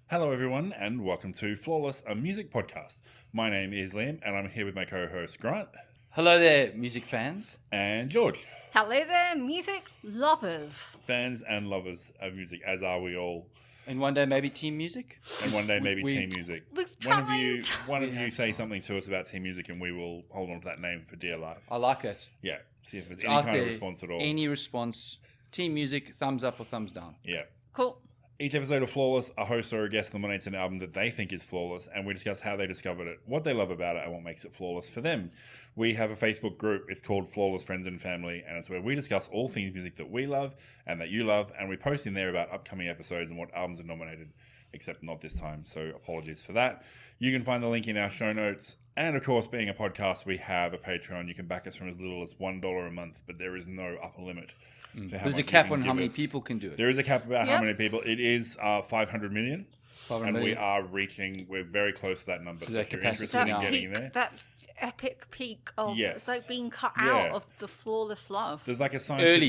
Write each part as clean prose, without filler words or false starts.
Hello, everyone, and welcome to Flawless, a music podcast. My name is Liam, and I'm here with my co-host Grant. Hello there, music fans. And George. Hello there, music lovers. Fans and lovers of music, as are we all. And one day maybe team music. And one day maybe team music. We've One tried. of you say something to us about team music, and we will hold on to that name for dear life. I like that. Yeah, see if there's It's any out kind of there. response at all. Any response. Team music, thumbs up or thumbs down. Yeah. Cool. Each episode of Flawless, a host or a guest nominates an album that they think is flawless, and we discuss how they discovered it, what they love about it, and what makes it flawless for them. We have a Facebook group. It's called Flawless Friends and Family, and it's where we discuss all things music that we love and that you love, and we post in there about upcoming episodes and what albums are nominated, except not this time, so apologies for that. You can find the link in our show notes, and of course, being a podcast, we have a Patreon. You can back us from as little as $1 a month, but there is no upper limit. There's a cap on how many people can do it. There is a cap about how Yep. many people. It is 500 million. 500 And million. we're very close to that number. To So their if you're capacity interested in now. getting there, That epic peak of Yes. it's like being cut Yeah. out of the flawless love. there's like a Early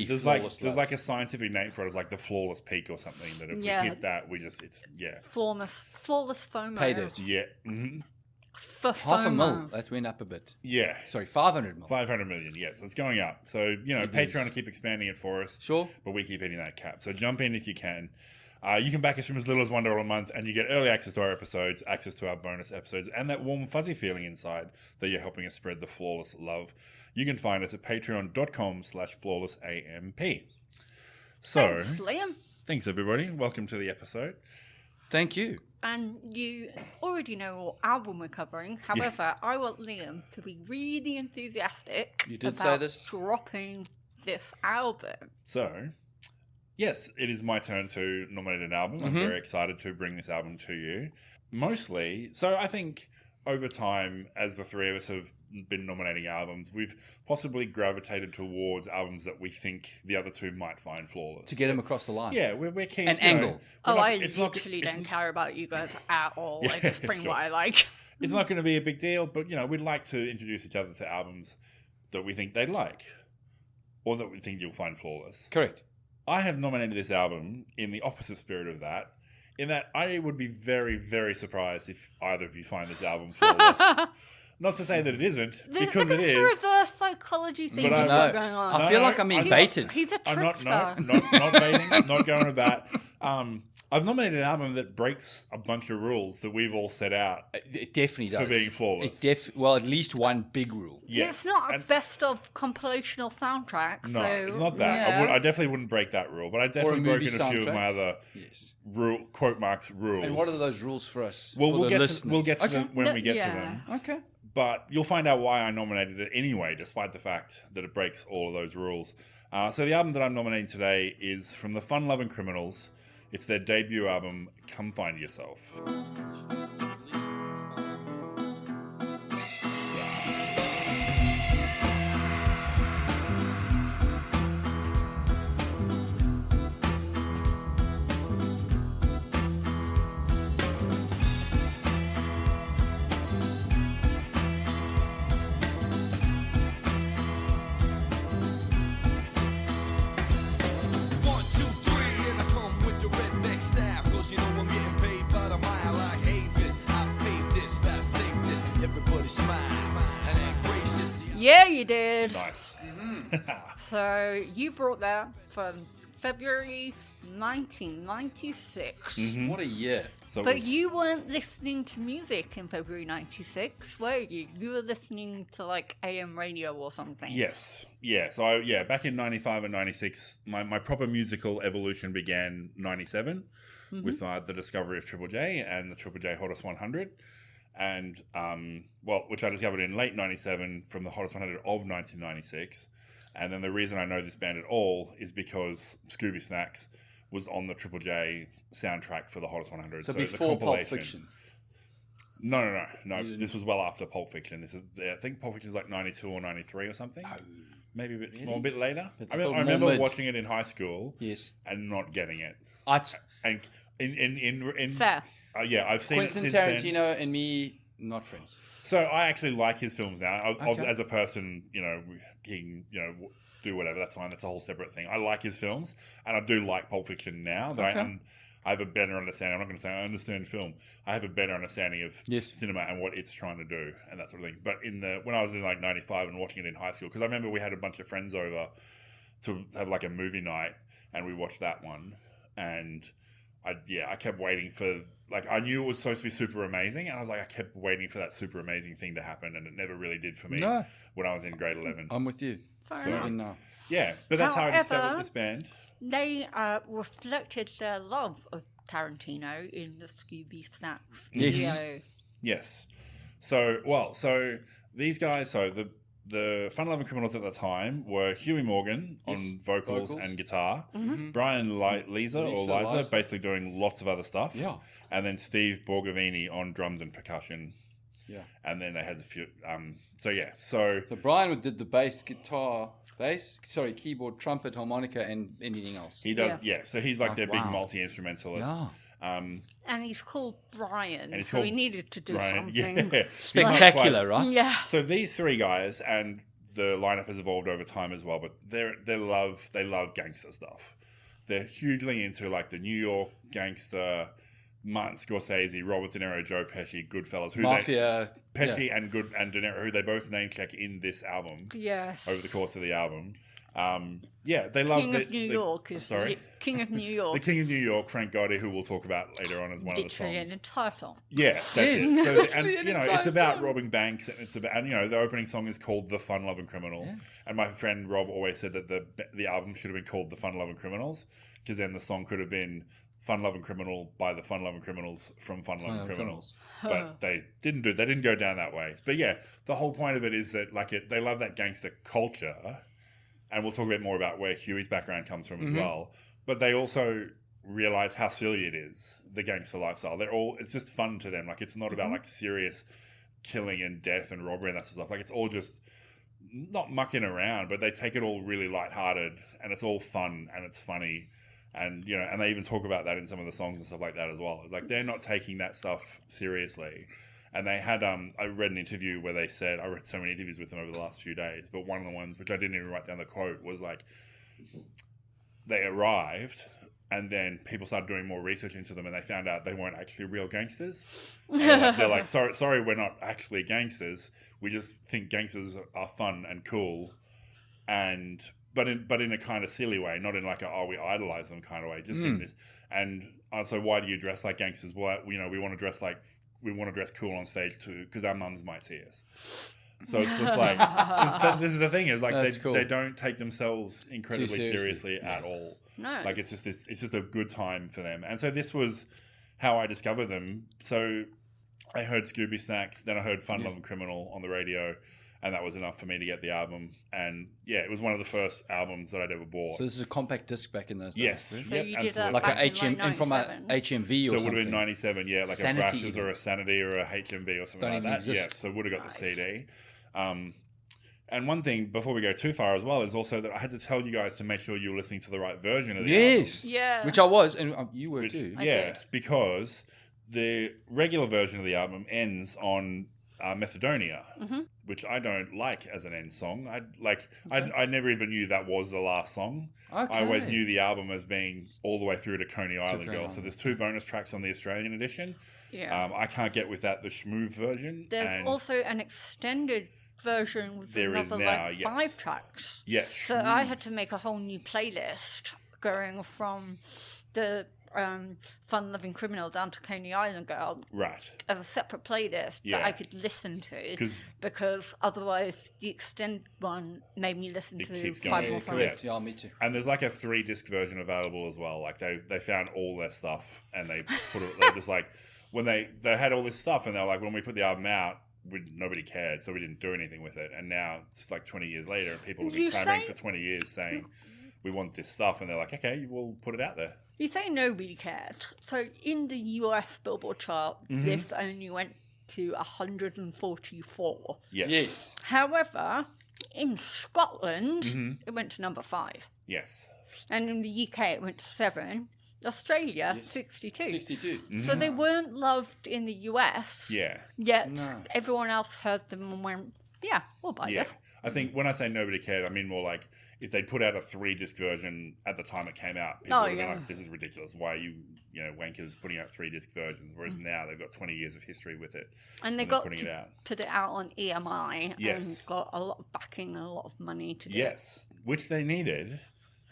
scientific, flawless there's love. like a scientific name for it. It's like the flawless peak or something. That if Yeah. we hit that, Flawless FOMO. Pay dirt. yeah, mm-hmm. For Half a FOMO. mil. That went up a bit. yeah. Sorry, 500 mil. 500 million, yes, it's going up. So, It Patreon is. will keep expanding it for us. Sure. But we keep hitting that cap. So jump in if you can. You can back us from as little as $1 a month, and you get early access to our episodes, access to our bonus episodes, and that warm, fuzzy feeling inside that you're helping us spread the flawless love. You can find us at patreon.com/flawlessamp. So, Thanks, Liam. thanks everybody. Welcome to the episode. Thank you. And you already know what album we're covering. However, I want Liam to be really enthusiastic You did about say this. dropping this album. So, yes, it is my turn to nominate an album. I'm very excited to bring this album to you. Mostly, so I think over time, as the three of us have been nominating albums, we've possibly gravitated towards albums that we think the other two might find flawless. To get him across the line. Yeah, we're keen. An you know, angle. we're Oh, not- I it's not- literally it's- don't care about you guys at all. I just bring sure. what I like. It's not going to be a big deal, but we'd like to introduce each other to albums that we think they'd like, or that we think you'll find flawless. Correct. I have nominated this album in the opposite spirit of that, in that I would be very, very surprised if either of you find this album flawless. Not to say that it isn't, because it There's is. a reverse psychology thing But that's No, going on. I feel like I'm being baited. He's a I'm not, trickster. not baiting, not going about. I've nominated an album that breaks a bunch of rules that we've all set out. It definitely does. For being flawless. Well, at least one big rule. Yes. It's not a and- best of compilational soundtrack. No, so, it's not that. yeah. I definitely wouldn't break that rule, but I definitely movie broken a few of soundtrack. my other Yes. quote marks rules. And what are those rules for us? Well, for we'll the get to, listeners? we'll get to Okay. them when No, we get to yeah. them. Okay. But you'll find out why I nominated it anyway, despite the fact that it breaks all of those rules. So the album that I'm nominating today is from the Fun Lovin' Criminals. It's their debut album, Come Find Yourself. One, two, three, and I come with the redneck style. 'Cause you know I'm getting paid by the mile like Avis. I paid this, gotta save this. Everybody smile and act gracious. Yeah, you did. Nice. So you brought that from February 1996. What a year. So it But was- you weren't listening to music in February 96, were you? You were listening to like AM radio or something. Yes. Yeah. So, back in 95 and 96, my proper musical evolution began 97 with the discovery of Triple J and the Triple J Hottest 100. And, which I discovered in late 97 from the Hottest 100 of 1996. And then the reason I know this band at all is because Scooby Snacks was on the Triple J soundtrack for the Hottest 100. So the before Pulp compilation- Fiction. No. This was well after Pulp Fiction. I think Pulp Fiction is like 92 or 93 or something. Maybe a bit, a bit later. But I I thought more remember mid. watching it in high school Yes. and not getting it. I'd, And in Fair. I've seen Quentin it since then. Tarantino and me, not friends. So I actually like his films now. Okay. As a person, he can, do whatever. That's fine. That's a whole separate thing. I like his films, and I do like Pulp Fiction now. But Okay. I have a better understanding. I'm not going to say I understand film. I have a better understanding of cinema and what it's trying to do and that sort of thing. But when I was in like 95 and watching it in high school, because I remember we had a bunch of friends over to have like a movie night, and we watched that one, and I kept waiting for, like, I knew it was supposed to be super amazing, and I was like, I kept waiting for that super amazing thing to happen, and it never really did for me when I was in grade 11. I'm with you. Fair So, but that's how I discovered However, this band. They reflected their love of Tarantino in the Scooby Snacks Yes. video. Yes. So these guys, the Fun Lovin' Criminals at the time were Huey Morgan on vocals and guitar, Brian Liza, basically doing lots of other stuff, and then Steve Borgavini on drums and percussion. Yeah. And then they had a few. So Brian did the keyboard, trumpet, harmonica, and anything else. he does. Yeah. So he's like their big multi-instrumentalist. Yeah. And he's called Brian, he's so called he needed to do Brian. something. Yeah. Spectacular, right? Yeah. So these three guys, and the lineup has evolved over time as well, but they love gangster stuff. They're hugely into like the New York gangster, Martin Scorsese, Robert De Niro, Joe Pesci, Goodfellas, Mafia. Pesci and De Niro, who they both name check in this album. Yes. Over the course of the album. They love King of New York. King of New York. The King of New York, Frank Gotti, who we'll talk about later on as one of the Literally songs. an entire song. Yeah, that's it. So, and Literally an you know, entire it's about song. robbing banks, and the opening song is called "The Fun Lovin' Criminal." Yeah. And my friend Rob always said that the album should have been called "The Fun Lovin' Criminals," because then the song could have been "Fun Lovin' Criminal" by the Fun Lovin' Criminals from Fun Lovin' Criminals. But they didn't go down that way. But yeah, the whole point of it is that they love that gangster culture. And we'll talk a bit more about where Huey's background comes from as well. But they also realize how silly it is, the gangster lifestyle. It's just fun to them. Like, it's not about like serious killing and death and robbery and that sort of stuff. Like, it's all just not mucking around, but they take it all really lighthearted, and it's all fun and it's funny. And, you know, and they even talk about that in some of the songs and stuff like that as well. It's like, they're not taking that stuff seriously. And they had, I read an interview where they said, I read so many interviews with them over the last few days, but one of the ones, which I didn't even write down the quote, was like, they arrived and then people started doing more research into them and they found out they weren't actually real gangsters. And they're like, sorry, we're not actually gangsters. We just think gangsters are fun and cool. But in a kind of silly way, not in like we idolize them kind of way, just in this. And so why do you dress like gangsters? Well, you know, we want to dress cool on stage too, because our mums might see us. So it's just like this is the thing, is like they don't take themselves incredibly seriously at all. No, like it's just a good time for them. And so this was how I discovered them. So I heard Scooby Snacks, then I heard Fun Lovin' Criminal on the radio, and that was enough for me to get the album. And yeah, it was one of the first albums that I'd ever bought. So this is a compact disc back in those days. Yes. So you did absolutely. Like back a in like from a 97. HMV or something. So it would have been 97, yeah, like Sanity a Brashes even. or a Sanity or a HMV or something Don't like even that. exist. Yeah, so would have got the CD. And one thing, before we go too far as well, is also that I had to tell you guys to make sure you were listening to the right version of the album. Yes. Yeah. Which I was, and you were too. I Yeah, did. because the regular version of the album ends on Methadonia, which I don't like as an end song. I never even knew that was the last song. Okay. I always knew the album as being all the way through to Coney Island Girl. So there's 2 bonus tracks on the Australian edition. Yeah. I can't get with that, the Schmoove version. There's also an extended version with There is another now, like yes. 5 tracks. Yes. So I had to make a whole new playlist going from the Fun Loving Criminal down to Coney Island Girl Right. as a separate playlist that I could listen to, because otherwise the extended one made me listen to keeps 5 going. more songs. Correct. Yeah, me too. And there's like a 3-disc version available as well. Like they found all their stuff and they put it. They're just like, when they had all this stuff and they're like, when we put the album out, nobody cared, so we didn't do anything with it. And now it's like 20 years later, and people have been clamoring for 20 years saying, we want this stuff, and they're like, okay, we'll put it out there. You say nobody cared. So in the US Billboard chart, this only went to 144. Yes. However, in Scotland, it went to number 5. Yes. And in the UK, it went to 7. Australia, 62. 62. So they weren't loved in the US. Yeah. Yet everyone else heard them and went, Yeah, we'll buy Yeah. this. I think when I say nobody cared, I mean more like if they'd put out a 3-disc version at the time it came out, people would have been like, this is ridiculous. Why are you wankers putting out 3-disc versions? Whereas now they've got 20 years of history with it. And they they're got putting to it out. put it out on EMI Yes. and got a lot of backing and a lot of money to do it. Yes, which they needed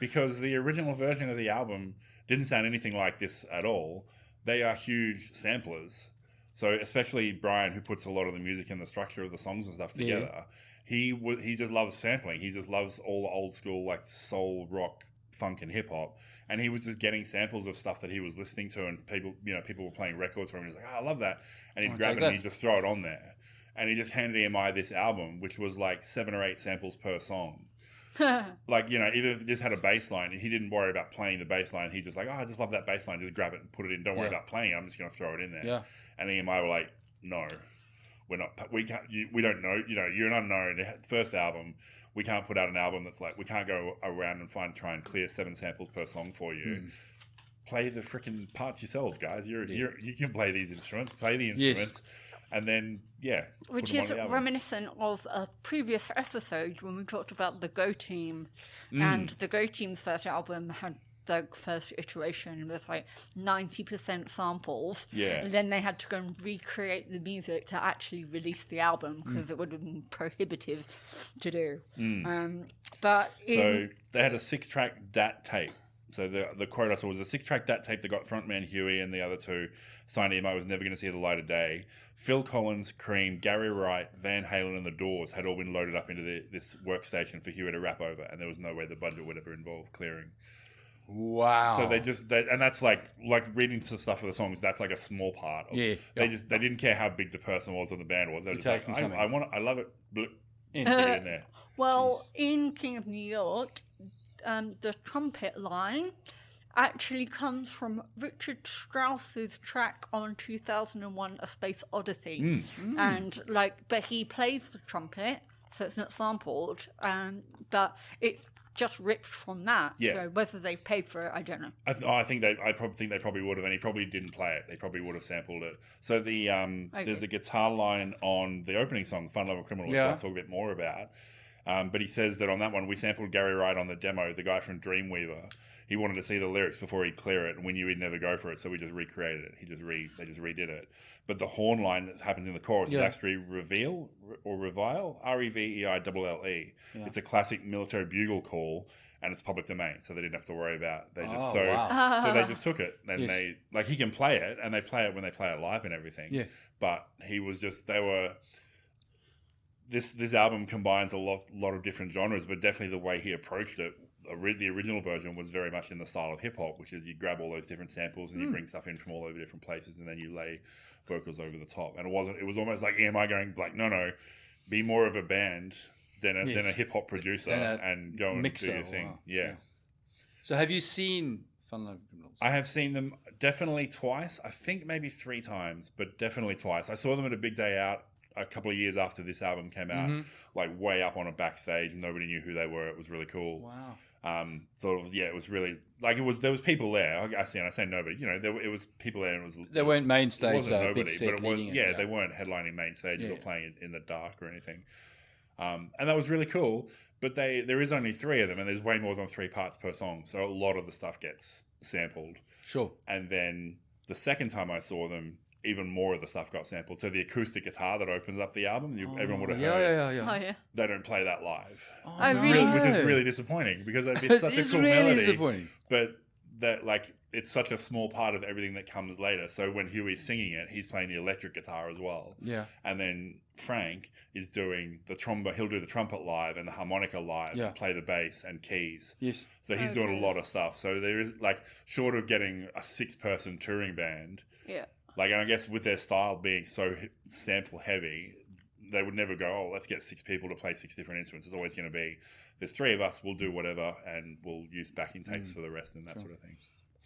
because the original version of the album didn't sound anything like this at all. They are huge samplers. So especially Brian, who puts a lot of the music and the structure of the songs and stuff together, he just loves sampling. He just loves all the old school like soul, rock, funk, and hip hop. And he was just getting samples of stuff that he was listening to, and people were playing records for him. He was like, "Oh, I love that," and he'd grab it and he'd just throw it on there. And he just handed EMI this album, which was like 7 or 8 samples per song. Like, even if it just had a bass line, he didn't worry about playing the bass line. He just like, I just love that bass line. Just grab it and put it in. Don't worry about playing it. I'm just going to throw it in there. Yeah. And EMI were like, no, we don't know. You're an unknown. The first album, we can't put out an album that's like, we can't go around and try and clear 7 samples per song for you. Play the freaking parts yourselves, guys. You can play these instruments. Play the instruments. Yes. And then, which is reminiscent of a previous episode when we talked about the Go Team. And the Go Team's first album had the first iteration was like 90% samples. Yeah. And then they had to go and recreate the music to actually release the album because it would have been prohibitive to do. So they had a 6-track DAT tape. So the quote I saw was a 6-track DAT tape that got frontman Huey and the other 2 signed EMI was never going to see the light of day. Phil Collins, Cream, Gary Wright, Van Halen, and the Doors had all been loaded up into this workstation for Huey to rap over, and there was no way the budget would ever involve clearing. Wow. So and that's like reading the stuff of the songs. That's like a small part. They didn't care how big the person was or the band was. They were just like, I love it. Stick it in there. Well, in King of New York, the trumpet line actually comes from Richard Strauss's track on 2001: A Space Odyssey, and but he plays the trumpet, so it's not sampled, but it's just ripped from that. Yeah. So whether they've paid for it, I don't know. I probably think they probably would have, and he probably didn't play it. They probably would have sampled it. So there's a guitar line on the opening song, "Fun Love and Criminal," which I'll talk a bit more about. But he says that on that one, we sampled Gary Wright on the demo, the guy from Dreamweaver. He wanted to see the lyrics before he'd clear it, and we knew he'd never go for it, so we just recreated it. They just redid it. But the horn line that happens in the chorus is actually revile, R-E-V-E-I-L-L-E. Yeah. It's a classic military bugle call, and it's public domain, so they didn't have to worry about. They just so they just took it, and they he can play it, and they play it when they play it live and everything. Yeah. But he was just This album combines a lot of different genres, but definitely the way he approached it. The original version was very much in the style of hip hop, which is you grab all those different samples and you bring stuff in from all over different places, and then you lay vocals over the top. And it was almost like EMI going like, no, be more of a band than a hip hop producer and go and do your thing. Wow. Yeah. So have you seen Fun Love Criminals? I have seen them definitely twice. I think maybe 3 times, but definitely twice. I saw them at a Big Day Out a couple of years after this album came out, like way up on a backstage. Nobody knew who they were. It was really cool. Wow. It was really like there was people there. I say nobody. It was people there, and it was. They weren't main stage. It wasn't nobody, big but it was. They they weren't headlining main stages or playing in the dark or anything. And that was really cool. But there is only 3 of them, and there's way more than 3 parts per song. So a lot of the stuff gets sampled. Sure. And then the second time I saw them, even more of the stuff got sampled. So the acoustic guitar that opens up the album, everyone would have heard. Yeah. They don't play that live. Really? Which is really disappointing because it's such a cool melody. Disappointing. But it's such a small part of everything that comes later. So when Huey's singing it, he's playing the electric guitar as well. Yeah. And then Frank is doing the trombone. He'll do the trumpet live and the harmonica live and play the bass and keys. Yes. So he's doing a lot of stuff. So there is short of getting a 6-person touring band. Yeah. And I guess with their style being so sample heavy, they would never go, oh, let's get 6 people to play 6 different instruments. It's always going to be, there's 3 of us, we'll do whatever, and we'll use backing tapes for the rest and that sort of thing.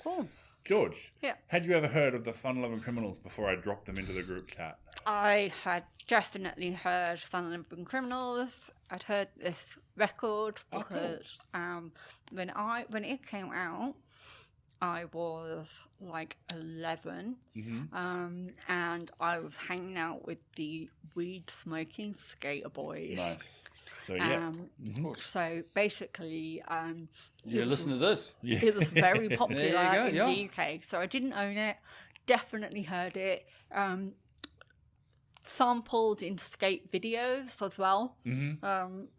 Cool. George, Yeah. Had you ever heard of the Fun Lovin' Criminals before I dropped them into the group chat? I had definitely heard Fun Lovin' Criminals. I'd heard this record because when it came out, I was like 11, and I was hanging out with the weed smoking skater boys. Nice. So yeah. So basically, You listen to this. it was very popular There you go, in the UK. So I didn't own it, definitely heard it. Sampled in skate videos as well.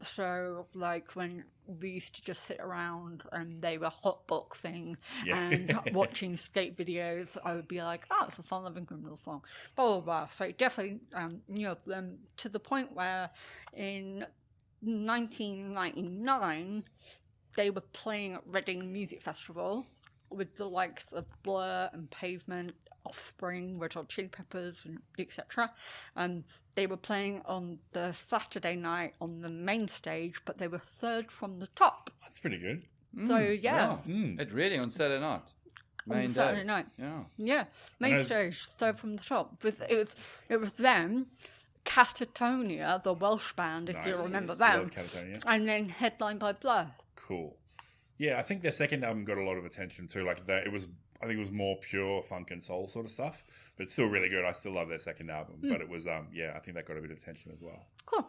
So like when we used to just sit around and they were hotboxing and watching skate videos, I would be like, oh, it's a Fun Lovin' Criminals song, blah, blah, blah. So definitely knew of them, to the point where in 1999, they were playing at Reading Music Festival with the likes of Blur and Pavement, Offspring, Red Hot Chili Peppers, and etc. And they were playing on the Saturday night on the main stage, but they were third from the top. That's pretty good. So yeah, At Reading on Saturday night. on Main Saturday day. night. Yeah. Main stage, third from the top. It was them, Catatonia, the Welsh band, if you Nice. remember Love them, Catatonia. and then headlined by Blur. Cool. Yeah, I think their second album got a lot of attention too. Like I think it was more pure funk and soul sort of stuff, but it's still really good. I still love their second album, but it was I think that got a bit of attention as well. Cool.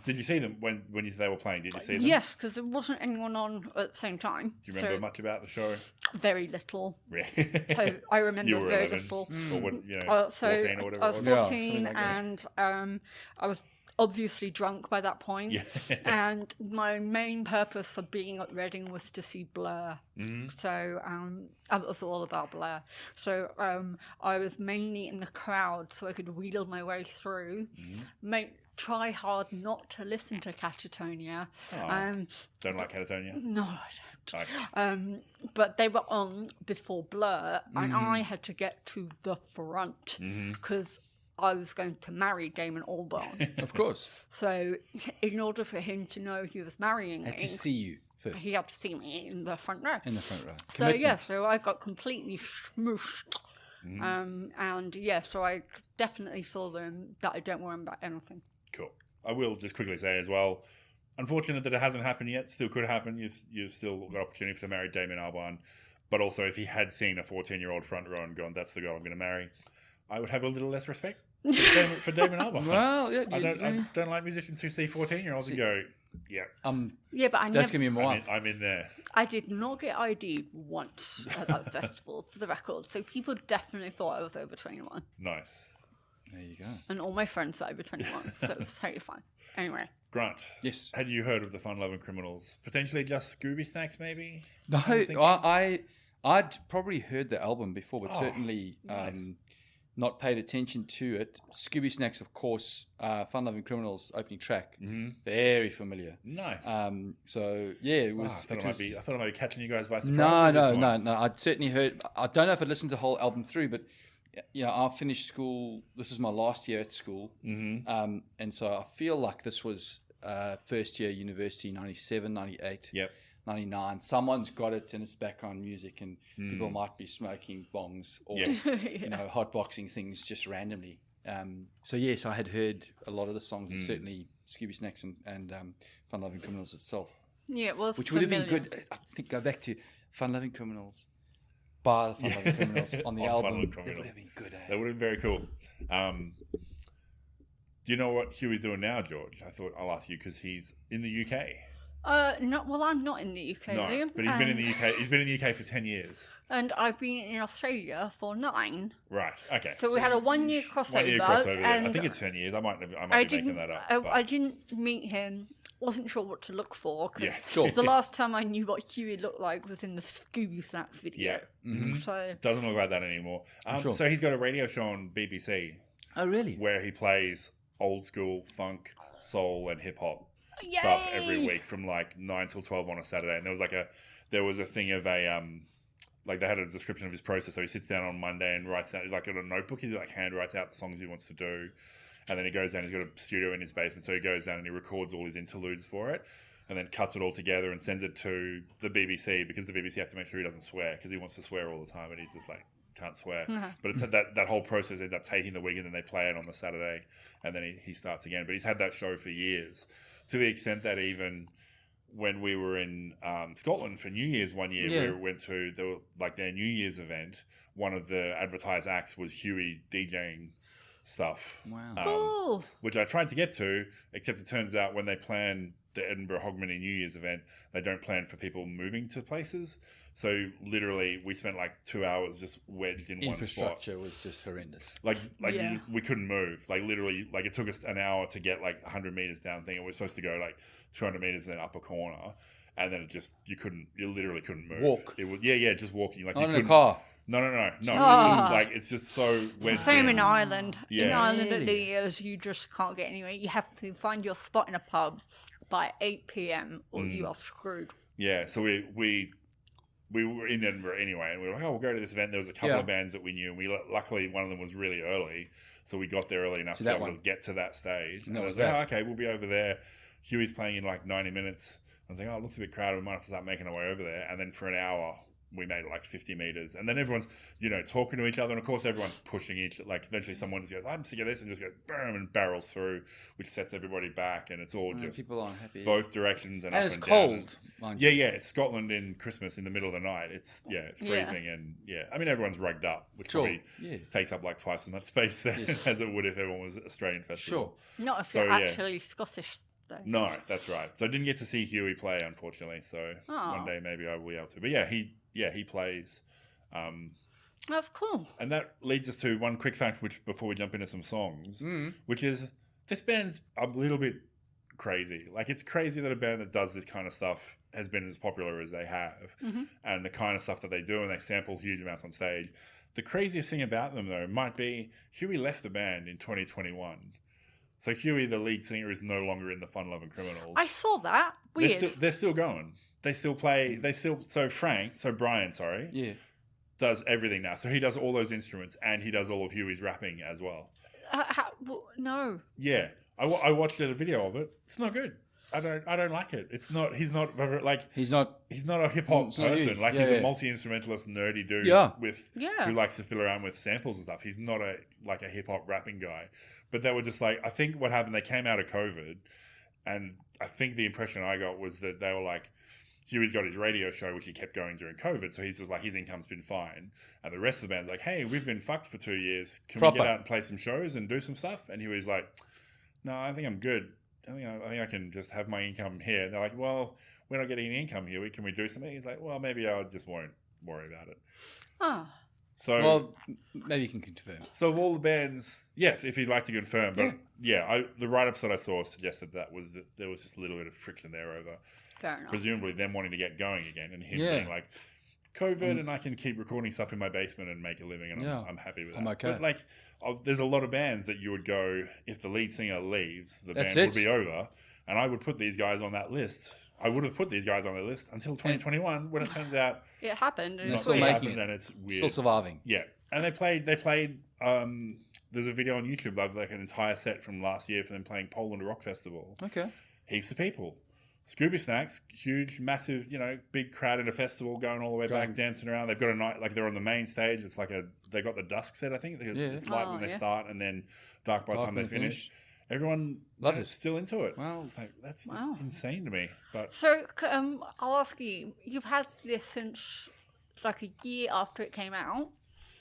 Did you see them when they were playing? Did you see them? Yes, because there wasn't anyone on at the same time. Do you remember much about the show? Very little. Yeah. So I remember You were very 11. little. Or what, 14 or whatever I was it was. Yeah, 14 something like that. and I was obviously drunk by that point. Yeah. And my main purpose for being at Reading was to see Blur. So it was all about Blur. So I was mainly in the crowd so I could wheedle my way through. Try hard not to listen to Catatonia. Don't like Catatonia? No, I don't. Okay. But they were on before Blur, and I had to get to the front because I was going to marry Damon Albarn. Of course. So, in order for him to know he was marrying me, Had to see you first he had to see me in the front row. in the front row. So yeah, so I got completely smooshed. And yeah, so I definitely saw them that I don't worry about anything. Cool. I will just quickly say as well, unfortunate that it hasn't happened yet. Still could happen. You've still got opportunity to marry Damon Albarn. But also, if he had seen a 14-year-old front row and gone, that's the girl I'm going to marry, I would have a little less respect for Damon Albarn. Well, yeah, I don't like musicians who see 14-year-olds and go, yeah, Yeah, but that's going to be more. I'm in there. I did not get ID'd once at that festival, for the record. So people definitely thought I was over 21. Nice. There you go. And all my friends were over 21, so it was totally fine. Anyway. Grant. Yes. Had you heard of the Fun Lovin' Criminals? Potentially just Scooby Snacks, maybe? No, I was thinking- I'd probably heard the album before, but certainly nice. not paid attention to it. Scooby Snacks, of course, Fun Lovin' Criminals opening track, very familiar. Nice. So yeah, it Wow, was. I thought I might be catching you guys by surprise. No, with this no, one. no. I'd certainly heard. I don't know if I'd listened to the whole album through, but I finished school. This is my last year at school, and so I feel like this was first year university, 97, 98. Yep. 99. Someone's got it in its background music, and people might be smoking bongs or hotboxing things just randomly. So yes, I had heard a lot of the songs, and certainly Scooby Snacks and Fun Lovin' Criminals itself, Yeah, it was which would have been familiar. good. I think go back to Fun Lovin' Criminals by the Fun Lovin' Criminals on the On Fun album. Lovin' It Criminals. would have been good. That would have been very cool. Do you know what Huey's doing now, George? I thought I'll ask you because he's in the UK. No, well, I'm not in the UK, No, Liam. but he's been in the UK. He's been in the UK for 10 years. And I've been in Australia for 9. Right. Okay. So we had a 1-year crossover. 1 year crossover. Yeah. And I think it's 10 years. I might be making that up. I but- didn't meet him. Wasn't sure what to look for. 'Cause Yeah, sure. The last time I knew what Huey looked like was in the Scooby Snacks video. Yeah. So Doesn't look like that anymore. Sure. So he's got a radio show on BBC Oh really? where he plays old school funk, soul, and hip hop stuff every Yay! week from like 9 till 12 on a Saturday. And there was a thing of a like they had a description of his process. So he sits down on Monday and writes down like in a notebook. He like hand writes out the songs he wants to do, and then he goes down. He's got a studio in his basement, so he goes down and he records all his interludes for it, and then cuts it all together and sends it to the BBC because the BBC have to make sure he doesn't swear because he wants to swear all the time and he's just like can't swear. But it's that whole process ends up taking the week and then they play it on the Saturday and then he starts again. But he's had that show for years, to the extent that even when we were in Scotland for New Year's one year, Yeah. we went to their New Year's event. One of the advertised acts was Huey DJing stuff. Wow. Cool. Which I tried to get to, except it turns out when they plan the Edinburgh Hogmanay New Year's event, they don't plan for people moving to places. So literally, we spent like 2 hours just wedged in one spot. Infrastructure was just horrendous. Yeah. We couldn't move. Like literally, like it took us an hour to get like 100 meters down thing, and we're supposed to go like 200 meters in the upper corner, and then you literally couldn't move. Walk. It was just walking. Like Not you in a couldn't. car. No. Ah. It's just so wedged Same in. in Ireland. In Yeah. Ireland, at New Really? Year's, you just can't get anywhere. You have to find your spot in a pub by 8 p.m. or you are screwed. Yeah, so we were in Edinburgh anyway, and we were like, oh, we'll go to this event. There was a couple Yeah. of bands that we knew, and luckily one of them was really early, so we got there early enough To to be that able one. to get to that stage. And And that I was was like, that. oh, okay, we'll be over there. Huey's playing in like 90 minutes. I was like, oh, it looks a bit crowded. We might have to start making our way over there. And then for an hour, we made like 50 meters. And then everyone's, talking to each other. And of course, everyone's pushing eventually someone just goes, I'm sick of this, and just goes, boom, and barrels through, which sets everybody back. And it's all just People aren't happy. both directions and And up it's and cold. down. Mind you. Yeah, it's Scotland in Christmas in the middle of the night. It's freezing and I mean everyone's rugged up, which Sure, probably yeah. takes up like twice as much space there as it would if everyone was Australian festival. Sure. Not if So, you're yeah. actually Scottish, though. No, that's right. So I didn't get to see Huey play, unfortunately. So Oh. one day maybe I will be able to. But yeah, he plays. That's cool. And that leads us to one quick fact, which before we jump into some songs, which is this band's a little bit crazy. Like it's crazy that a band that does this kind of stuff has been as popular as they have, and the kind of stuff that they do, and they sample huge amounts on stage. The craziest thing about them, though, might be Huey left the band in 2021. So Huey, the lead singer, is no longer in the Fun Lovin' Criminals. I saw that. Weird. They're still going. They still play. Brian, Yeah. does everything now. So he does all those instruments, and he does all of Huey's rapping as well. No. Yeah, I watched a video of it. It's not good. I don't like it. It's not. He's not like. He's not. He's not a hip hop It's not person. you. Like Yeah, he's yeah. a multi instrumentalist, nerdy dude Yeah. who likes to fill around with samples and stuff. He's not a hip hop rapping guy. But they were just like, I think what happened. They came out of COVID, and I think the impression I got was that they were like, Huey's got his radio show, which he kept going during COVID. So he's just like, his income's been fine. And the rest of the band's like, hey, we've been fucked for 2 years. Can we get out and play some shows and do some stuff? And Huey's like, no, I think I'm good. I think I can just have my income here. And they're like, well, we're not getting any income, Huey. Can we do something? He's like, well, maybe I just won't worry about it. Oh. So, Well, maybe you can confirm. so of all the bands, yes, if you'd like to confirm. But the write-ups that I saw suggested that there was just a little bit of friction there over Fair enough. presumably them wanting to get going again, and him Yeah. being like, COVID, and I can keep recording stuff in my basement and make a living, and Yeah. I'm happy with that. I'm okay. But like, there's a lot of bands that you would go, if the lead singer leaves, the That's band it. would be over, and I would put these guys on that list. I would have put these guys on the list until 2021, when it turns out It happened. And They're it's still it weird. making happened, it. and it's weird. Still surviving. Yeah, and they played. There's a video on YouTube of like an entire set from last year for them playing Poland Rock Festival. Okay. Heaps of people. Scooby Snacks, huge, massive, big crowd at a festival going all the way back, dancing around. They've got a night, like they're on the main stage. It's like they got the dusk set, I think. It's light when they start and then dark by the time they finish. Everyone Loves it. still into it. Wow. It's like, that's insane to me. But So, I'll ask you, you've had this since like a year after it came out,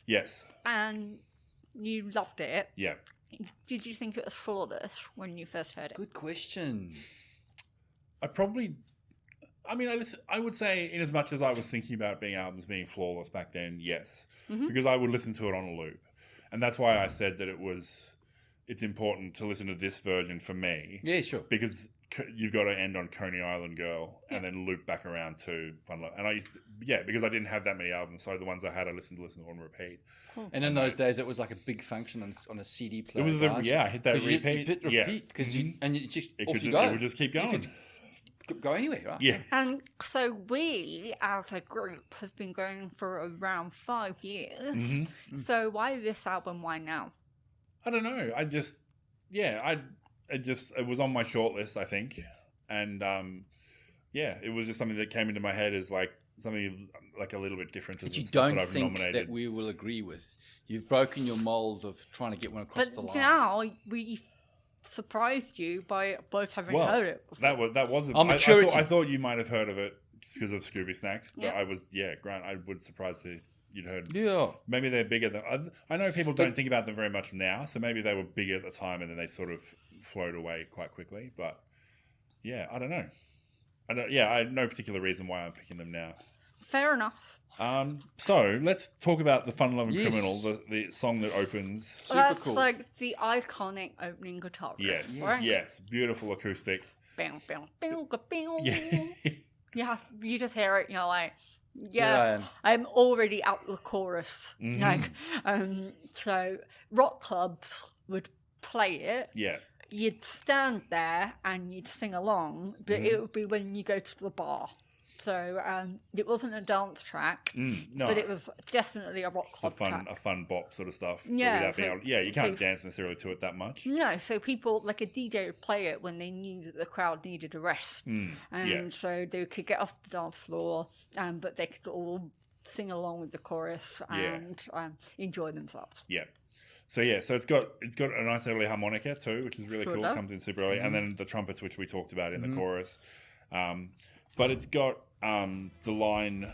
yes, and you loved it. yeah. Did you think it was flawless when you first heard it? Good question. I would say, in as much as I was thinking about albums being flawless back then, yes, because I would listen to it on a loop, and that's why I said that it's important to listen to this version for me. Yeah, sure. Because you've got to end on Coney Island Girl and then loop back around to Fun Love. And because I didn't have that many albums, so the ones I had, I listened to on repeat. And in those days, it was like a big function on a CD player. It was I hit that 'Cause repeat. You hit repeat because it It would just keep going. Could go anywhere, right? Yeah. And so we, as a group, have been going for around 5 years. So why this album? Why now? I don't know. It was on my shortlist, I think. And it was just something that came into my head as like something like a little bit different to But the you stuff don't that I've think nominated. that we will agree with. You've broken your mold of trying to get one across the But line. now we surprised you by both having heard it. That was. I thought you might have heard of it just because of Scooby Snacks, but Grant, I was surprised that you'd heard. Yeah. Maybe they're bigger than. I know people don't think about them very much now, so maybe they were bigger at the time and then they sort of float away quite quickly. But yeah, I don't know. I have no particular reason why I'm picking them now. Fair enough. So let's talk about the Fun Lovin' Criminal, the song that opens. That's like the iconic opening guitar riff, Yes, right? yes, beautiful acoustic. Bow, bow, bow, bow. Yeah. You just hear it, and you're like, I'm already out the chorus. So rock clubs would play it. Yeah. You'd stand there and you'd sing along, but it would be when you go to the bar. So it wasn't a dance track, but it was definitely a rock club track. A fun bop sort of stuff. Yeah. You can't dance necessarily to it that much. No, so people, like a DJ would play it when they knew that the crowd needed a rest. So they could get off the dance floor, but they could all sing along with the chorus and enjoy themselves. Yeah. So it's got a nice early harmonica too, which is really cool. It comes in super early, and then the trumpets, which we talked about in the chorus. But it's got the line,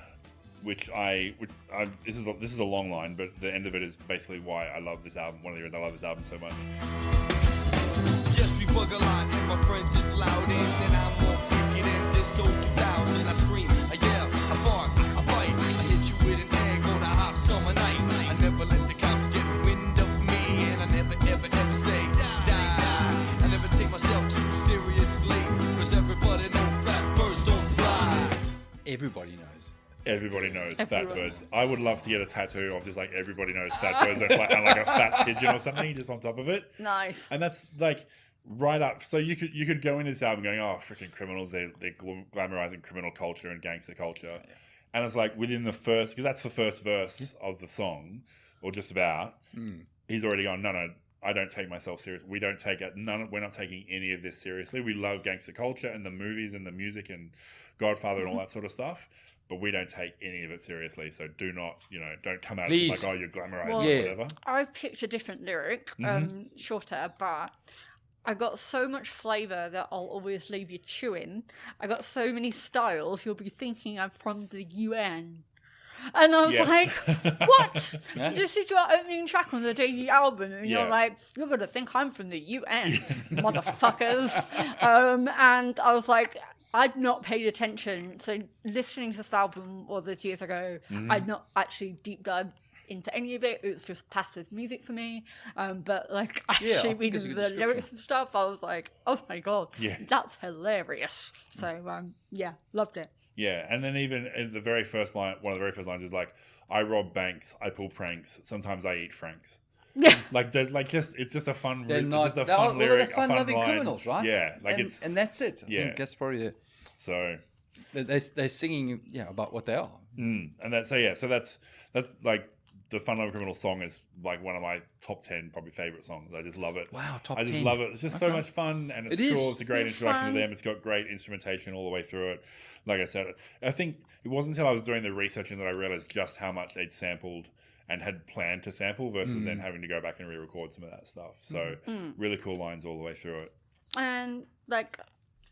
which this is a long line, but the end of it is basically why I love this album. One of the reasons I love this album so much. Yes, we bug a lot, and my friends is loud, and I'm more freaky than Disco 2000. I scream, I yell, I bark, I bite, I hit you with an egg on a hot summer night. I never let the cops get wind of me, and I never ever say die. I never take myself too seriously, 'cause everybody knows fat birds don't fly. Everybody knows. Everybody knows fat birds. I would love to get a tattoo of just like everybody knows fat birds and like a fat pigeon or something just on top of it. Nice. And that's like right up. So you could go into this album going, oh, freaking criminals! They're glamorizing criminal culture and gangster culture, and it's like within the first, because that's the first verse of the song, or just about. He's already gone. No, I don't take myself serious. We don't take it. We're not taking any of this seriously. We love gangster culture and the movies and the music and Godfather and all that sort of stuff, but we don't take any of it seriously. So do not, don't come out like, oh, you're glamorizing or whatever. I picked a different lyric, shorter, but I got so much flavour that I'll always leave you chewing. I got so many styles, you'll be thinking I'm from the UN. And I was like, what? This is your opening track on the debut album. And you're like, you're going to think I'm from the UN, motherfuckers. And I was like, I'd not paid attention. So listening to this album all those years ago, I'd not actually deep dived into any of it. It was just passive music for me. But like actually reading the lyrics and stuff, I was like, oh my God, that's hilarious. So loved it. Yeah, and then even in the very first line, one of the very first lines is like, I rob banks, I pull pranks, sometimes I eat franks. Yeah. Like there's it's just a fun They're lyric, they're a fun loving line. criminals, right? Yeah, like and that's it. I think that's probably it. So they're singing about what they are. And that's like the Fun Lovin' Criminal song is like one of my top 10 probably favorite songs. I just love it. Wow, top 10. I just love it. It's just so much fun and it's cool. It's a great introduction to them. It's got great instrumentation all the way through it. Like I said, I think it wasn't until I was doing the research that I realized just how much they'd sampled and had planned to sample versus then having to go back and re-record some of that stuff. So really cool lines all the way through it. And like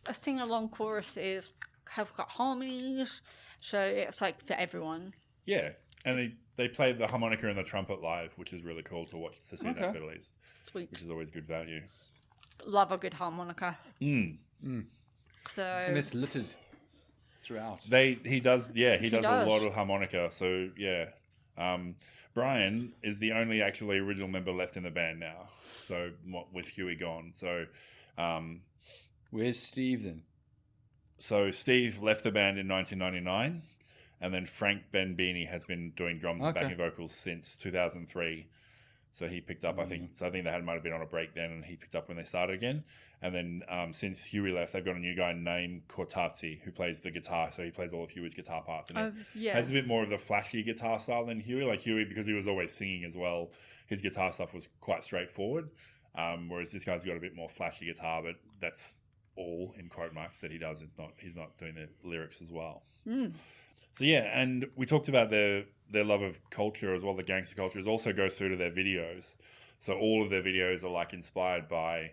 a sing-along chorus has got harmonies, so it's like for everyone. Yeah, and they played the harmonica and the trumpet live, which is really cool to see that bit at least. Sweet. Which is always good value. Love a good harmonica. So And it's littered throughout. He does a lot of harmonica. So yeah, Brian is the only actually original member left in the band now. So with Huey gone, so where's Steve then? So Steve left the band in 1999, and then Frank Benbini has been doing drums and backing vocals since 2003. So he picked up, I think they might have been on a break then, and he picked up when they started again. And then since Huey left, they've got a new guy named Cortazzi who plays the guitar. So he plays all of Huey's guitar parts. And has a bit more of the flashy guitar style than Huey. Like Huey, because he was always singing as well, his guitar stuff was quite straightforward. Whereas this guy's got a bit more flashy guitar, but that's all in quote marks that he does. He's not doing the lyrics as well. So yeah, and we talked about their love of culture as well. The gangster culture also goes through to their videos. So all of their videos are like inspired by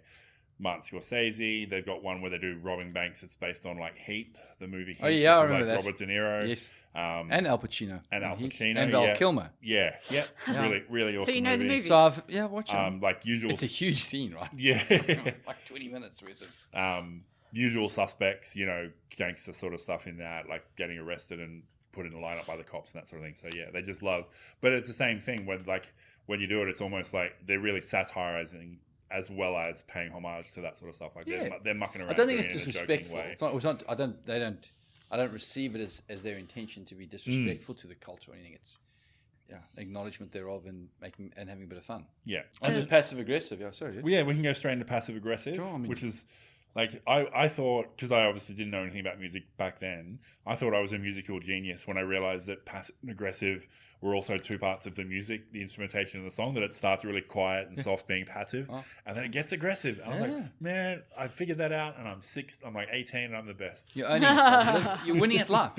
Martin Scorsese. They've got one where they do robbing banks. It's based on like Heat, the movie Heat. Oh, yeah, I which is remember like that. Robert De Niro. Yes. And Al Pacino. Al Pacino. And Val Kilmer. Yeah. Really, really awesome you know the movie? So I've watched it. Like usual. It's a huge scene, right? Yeah. Like 20 minutes worth of. Usual suspects, gangster sort of stuff in that, like getting arrested and put in the lineup by the cops and that sort of thing. So yeah, they just love. But it's the same thing when you do it, it's almost like they're really satirizing as well as paying homage to that sort of stuff. Like they're mucking around. I don't think doing it's it in a joking disrespectful. way. It's not. I don't receive it as their intention to be disrespectful to the culture or anything. It's acknowledgement thereof and having a bit of fun. Yeah. Onto passive aggressive. Yeah, sorry. Well, yeah, we can go straight into passive aggressive, Sure, which is like I thought, because I obviously didn't know anything about music back then. I thought I was a musical genius when I realized that passive and aggressive were also two parts of the music, the instrumentation of the song. That it starts really quiet and soft, being passive, and then it gets aggressive. I was like, man, I figured that out, and I'm 18, and I'm the best. You're winning at life.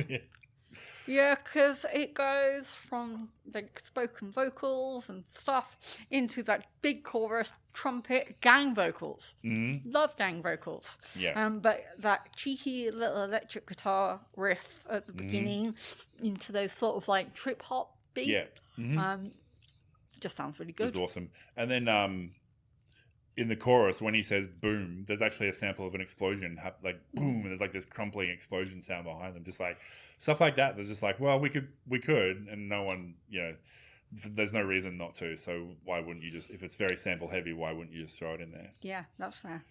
Yeah, because it goes from like spoken vocals and stuff into that big chorus, trumpet, gang vocals. Mm-hmm. Love gang vocals. Yeah. But that cheeky little electric guitar riff at the beginning into those sort of like trip hop beats. Yeah. Mm-hmm. Just sounds really good. It's awesome. And then in the chorus, when he says boom, there's actually a sample of an explosion, like boom, and there's like this crumpling explosion sound behind them. Just like stuff like that. There's just like, well, we could, and no one, there's no reason not to. So why wouldn't you just, if it's very sample heavy, why wouldn't you just throw it in there? Yeah, that's fair.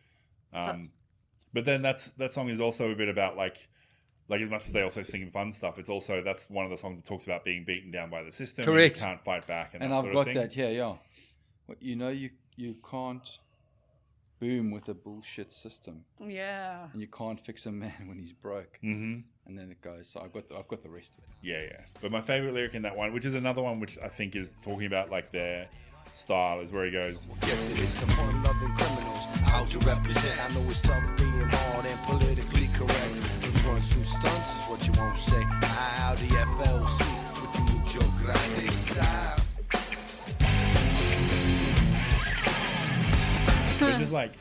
But then that song is also a bit about like as much as they also sing fun stuff, it's also, that's one of the songs that talks about being beaten down by the system. Correct. And you can't fight back. And I've that sort got of thing. that. Yeah. You can't boom with a bullshit system. Yeah. And you can't fix a man when he's broke. Mm-hmm. And then it goes. So I've got the rest of it. Yeah. But my favorite lyric in that one, which is another one which I think is talking about like their style, is where he goes, It's the fun-loving criminals out to represent. I know it's tough being hard and politically correct. The runs through stunts is what you won't say. How the FLC with the mucho grande style. So just like,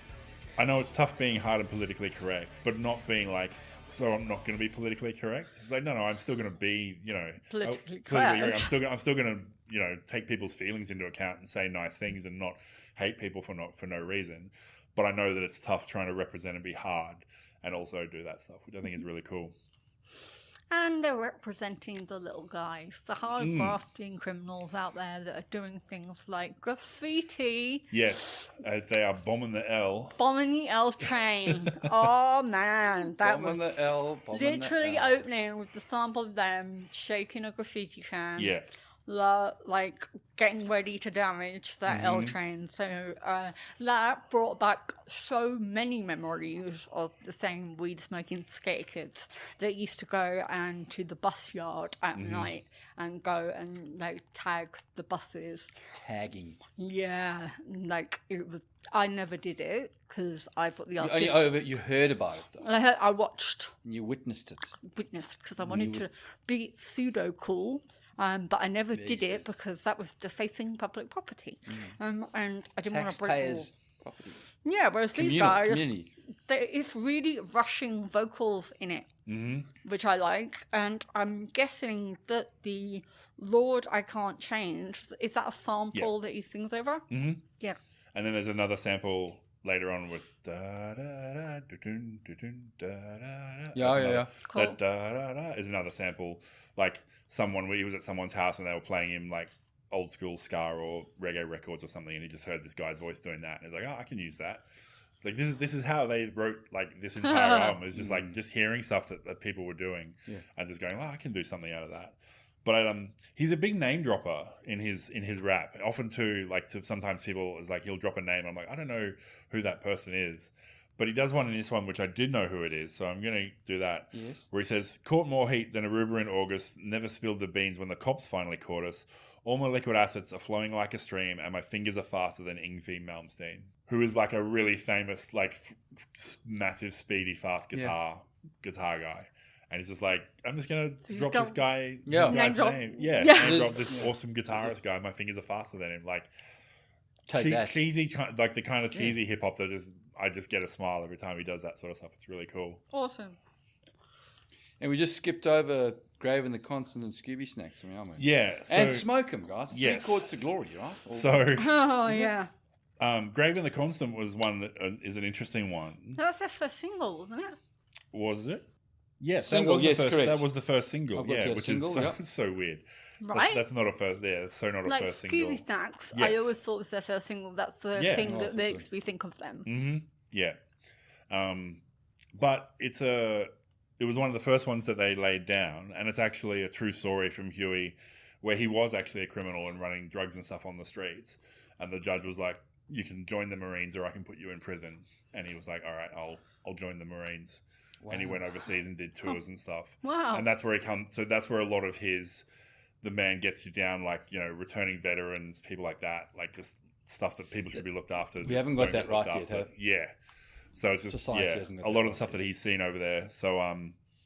I know it's tough being hard and politically correct, but not being like, so I'm not going to be politically correct. It's like, no, I'm still going to be, politically correct. correct. I'm still going to, take people's feelings into account and say nice things and not hate people for no reason. But I know that it's tough trying to represent and be hard and also do that stuff, which I think is really cool. And they're representing the little guys, the hard grafting criminals out there that are doing things like graffiti. Yes, as they are bombing the L. Bombing the L train. Oh, man. That Bombing was the L. literally opening with the sample of them shaking a graffiti can. Yeah. Like getting ready to damage that L train. So that brought back so many memories of the same weed smoking skater kids that used to go and to the bus yard at night and go and like tag the buses. Tagging. Yeah, like it was. I never did it because I thought the You heard about it though. I watched. You witnessed it. Because I wanted to be pseudo cool. But I never did it because that was defacing public property. And I didn't want to break Taxpayers' property. Yeah, whereas these guys, Community. it's really rushing vocals in it, which I like. And I'm guessing that the Lord I Can't Change, is that a sample that he sings over? Mm-hmm. Yeah. And then there's another sample later on with da da da da dun dun da da da. Yeah. Cool. That da da da is another sample. Like he was at someone's house and they were playing him like old school ska or reggae records or something, and he just heard this guy's voice doing that, and he's like, "Oh, I can use that." It's like this is how they wrote like this entire album. It's just like just hearing stuff that people were doing and just going, "Oh, I can do something out of that." But he's a big name dropper in his rap. Often too, like to sometimes people is like he'll drop a name. I'm like, I don't know who that person is. But he does one in this one, which I did know who it is, so I'm going to do that. Yes. Where he says, "Caught more heat than Aruba in August, never spilled the beans when the cops finally caught us. All my liquid assets are flowing like a stream, and my fingers are faster than Yngwie Malmsteen," who is like a really famous, like massive, speedy, fast guitar guy. And he's just like, I'm just going to drop this guy, this guy's name. Yeah, and drop this awesome guitarist guy. My fingers are faster than him. Like, take that. cheesy, like the kind of cheesy hip hop that I just get a smile every time he does that sort of stuff. It's really cool. Awesome. And we just skipped over Grave and the Constant and Scooby Snacks, aren't we? Yeah, and Smoke 'em, guys. Yes. 3 Chords to Glory, right? So, Oh, yeah. Grave and the Constant was one that is an interesting one. That was their first single, wasn't it? Was it? Yes, Single, that was yes, the first. correct. That was the first single. I've got Yeah, your which single, is so, yeah. so weird. Right? That's not a first. Yeah, it's so not a Like first single. Scooby Snacks, I Yes. always thought it was their first single. That's the Yeah. thing Oh, that so makes me think of them. Mm-hmm. Yeah, but it was one of the first ones that they laid down, and it's actually a true story from Huey, where he was actually a criminal and running drugs and stuff on the streets, and the judge was like, "You can join the Marines, or I can put you in prison." And he was like, "All right, I'll join the Marines." Wow. And he went overseas and did tours and stuff. Wow. And that's where he comes. So that's where a lot of the man gets you down, like, you know, returning veterans, people like that, like just stuff that people should be looked after. We just haven't got don't that get looked right yet, after. huh? Yeah. So it's just Society hasn't got a that lot of right the stuff that he's seen over there. So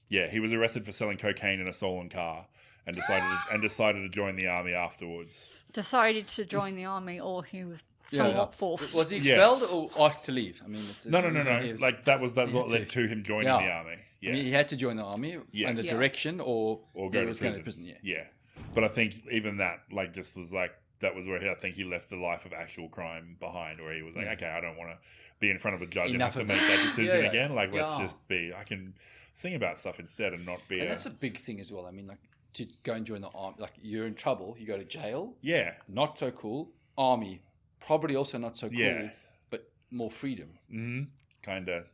he was arrested for selling cocaine in a stolen car and decided to join the army afterwards. Decided to join the army, or he was somewhat forced. Was he expelled or asked to leave? I mean, No. he was- Like that's what had led to him joining Yeah. the army. Yeah. I mean, he had to join the army Yes. under Yeah. direction, or Or he go was to going prison. to prison. Yeah. Yeah. But I think even that, like, just was like, that was where I think he left the life of actual crime behind, where he was like, okay, I don't want to be in front of a judge Enough and of have to make that it. decision Yeah. again. Like, let's Yeah. just I can sing about stuff instead and not be And that's a big thing as well. I mean, like, to go and join the army, like, you're in trouble, you go to jail, yeah. not so cool. Army, probably also not so cool, Yeah. but more freedom. Mm-hmm. Kind of.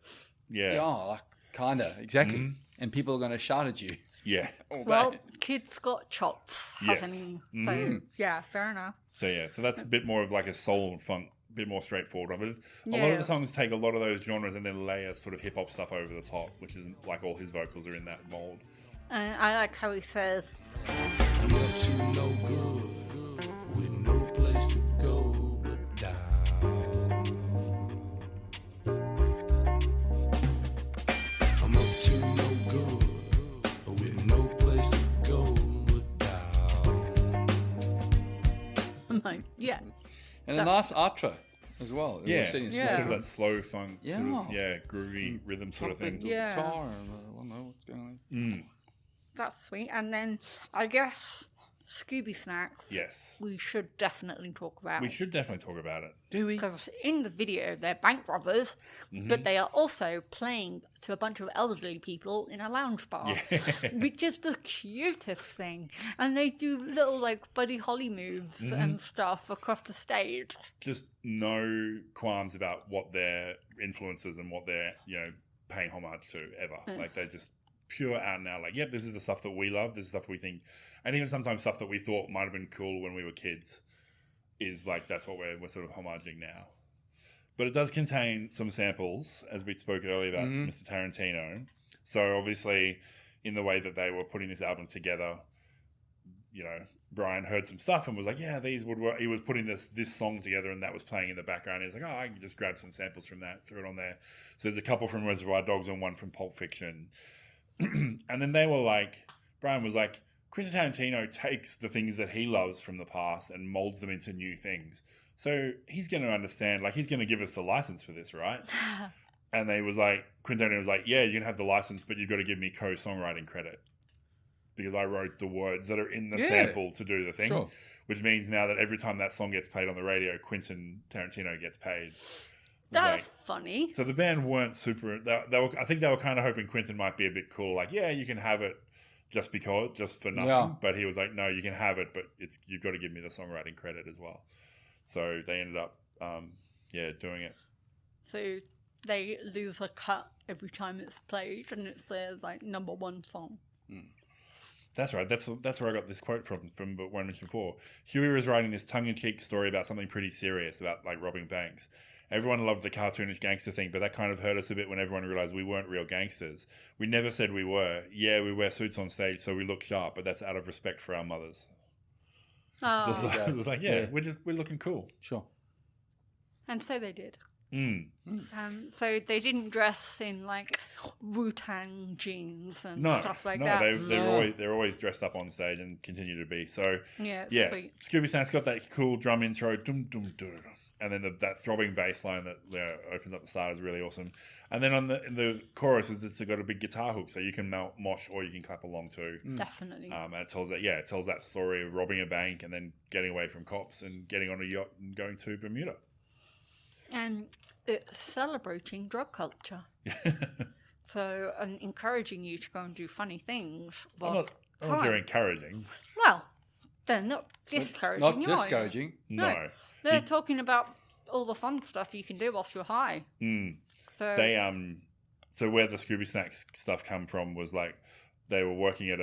Yeah. Yeah, like, kind of, exactly. Mhm. And people are going to shout at you. Yeah. all Well, day. kid's got chops, Yes. hasn't he? Mhm. So, yeah, fair enough. So that's a bit more of like a soul and funk, a bit more straightforward. But a lot Yeah. of the songs take a lot of those genres and then layer sort of hip hop stuff over the top, which is like all his vocals are in that mold. And I like how he says, I'm up to no good, with no place to go but down. I'm up to no good, with no place to go but down. I'm like, yeah. And a nice outro as well. Yeah. It's Yeah. Just sort of that slow funk, sort of, Yeah. groovy rhythm sort of Trumpet, thing. Yeah. guitar, and I don't know what's going on. Mm. That's sweet. And then I guess Scooby Snacks, Yes. we should definitely talk about. We should definitely talk about it. Do we? Because in the video, they're bank robbers, Mm-hmm. but they are also playing to a bunch of elderly people in a lounge bar, which is the cutest thing. And they do little, like, Buddy Holly moves Mm-hmm. and stuff across the stage. Just no qualms about what their influences and what they're, you know, paying homage to ever. Like, they just pure out now, like, yep, this is the stuff that we love, this is stuff we think, and even sometimes stuff that we thought might have been cool when we were kids is like, that's what we're sort of homaging now. But it does contain some samples, as we spoke earlier about Mr. Tarantino. So obviously, in the way that they were putting this album together, you know, Brian heard some stuff and was like, yeah, these would work. He was putting this song together and that was playing in the background. He's like, oh, I can just grab some samples from that, throw it on there. So there's a couple from Reservoir Dogs and one from Pulp Fiction. And then they were like, Brian was like, Quentin Tarantino takes the things that he loves from the past and molds them into new things. So he's going to understand, like, he's going to give us the license for this, right? And they was like, Quentin Tarantino was like, yeah, you can have the license, but you've got to give me co-songwriting credit because I wrote the words that are in the sample to do the thing. Sure. Which means now that every time that song gets played on the radio, Quentin Tarantino gets paid. That's funny. So the band weren't super. They were, I think they were kind of hoping Quentin might be a bit cool. Like, yeah, you can have it just because, just for nothing. Yeah. But he was like, no, you can have it, but you've got to give me the songwriting credit as well. So they ended up, doing it. So they lose a cut every time it's played, and it's their, like, number one song. That's right. That's where I got this quote from what I mentioned before. Huey was writing this tongue-in-cheek story about something pretty serious, about, like, robbing banks. Everyone loved the cartoonish gangster thing, but that kind of hurt us a bit when everyone realized we weren't real gangsters. We never said we were. Yeah, we wear suits on stage, so we look sharp, but that's out of respect for our mothers. Oh. So it's like, we're looking cool. Sure. And so they did. Mm. So they didn't dress in, like, Wu-Tang jeans and No, stuff like no, that. they're always dressed up on stage and continue to be. So Yeah, it's yeah, sweet. Scooby Snack's got that cool drum intro. Dum dum dum. and then that throbbing bass line that opens up the start is really awesome. And then in the chorus is it's got a big guitar hook, so you can mosh or you can clap along too. Definitely. And it tells that story of robbing a bank and then getting away from cops and getting on a yacht and going to Bermuda. And it's celebrating drug culture. So, and encouraging you to go and do funny things. I'm not sure encouraging. Well, they're not discouraging. Not you, are you? discouraging. No. They're talking about all the fun stuff you can do whilst you're high. So They so where the Scooby Snacks stuff come from was like they were working at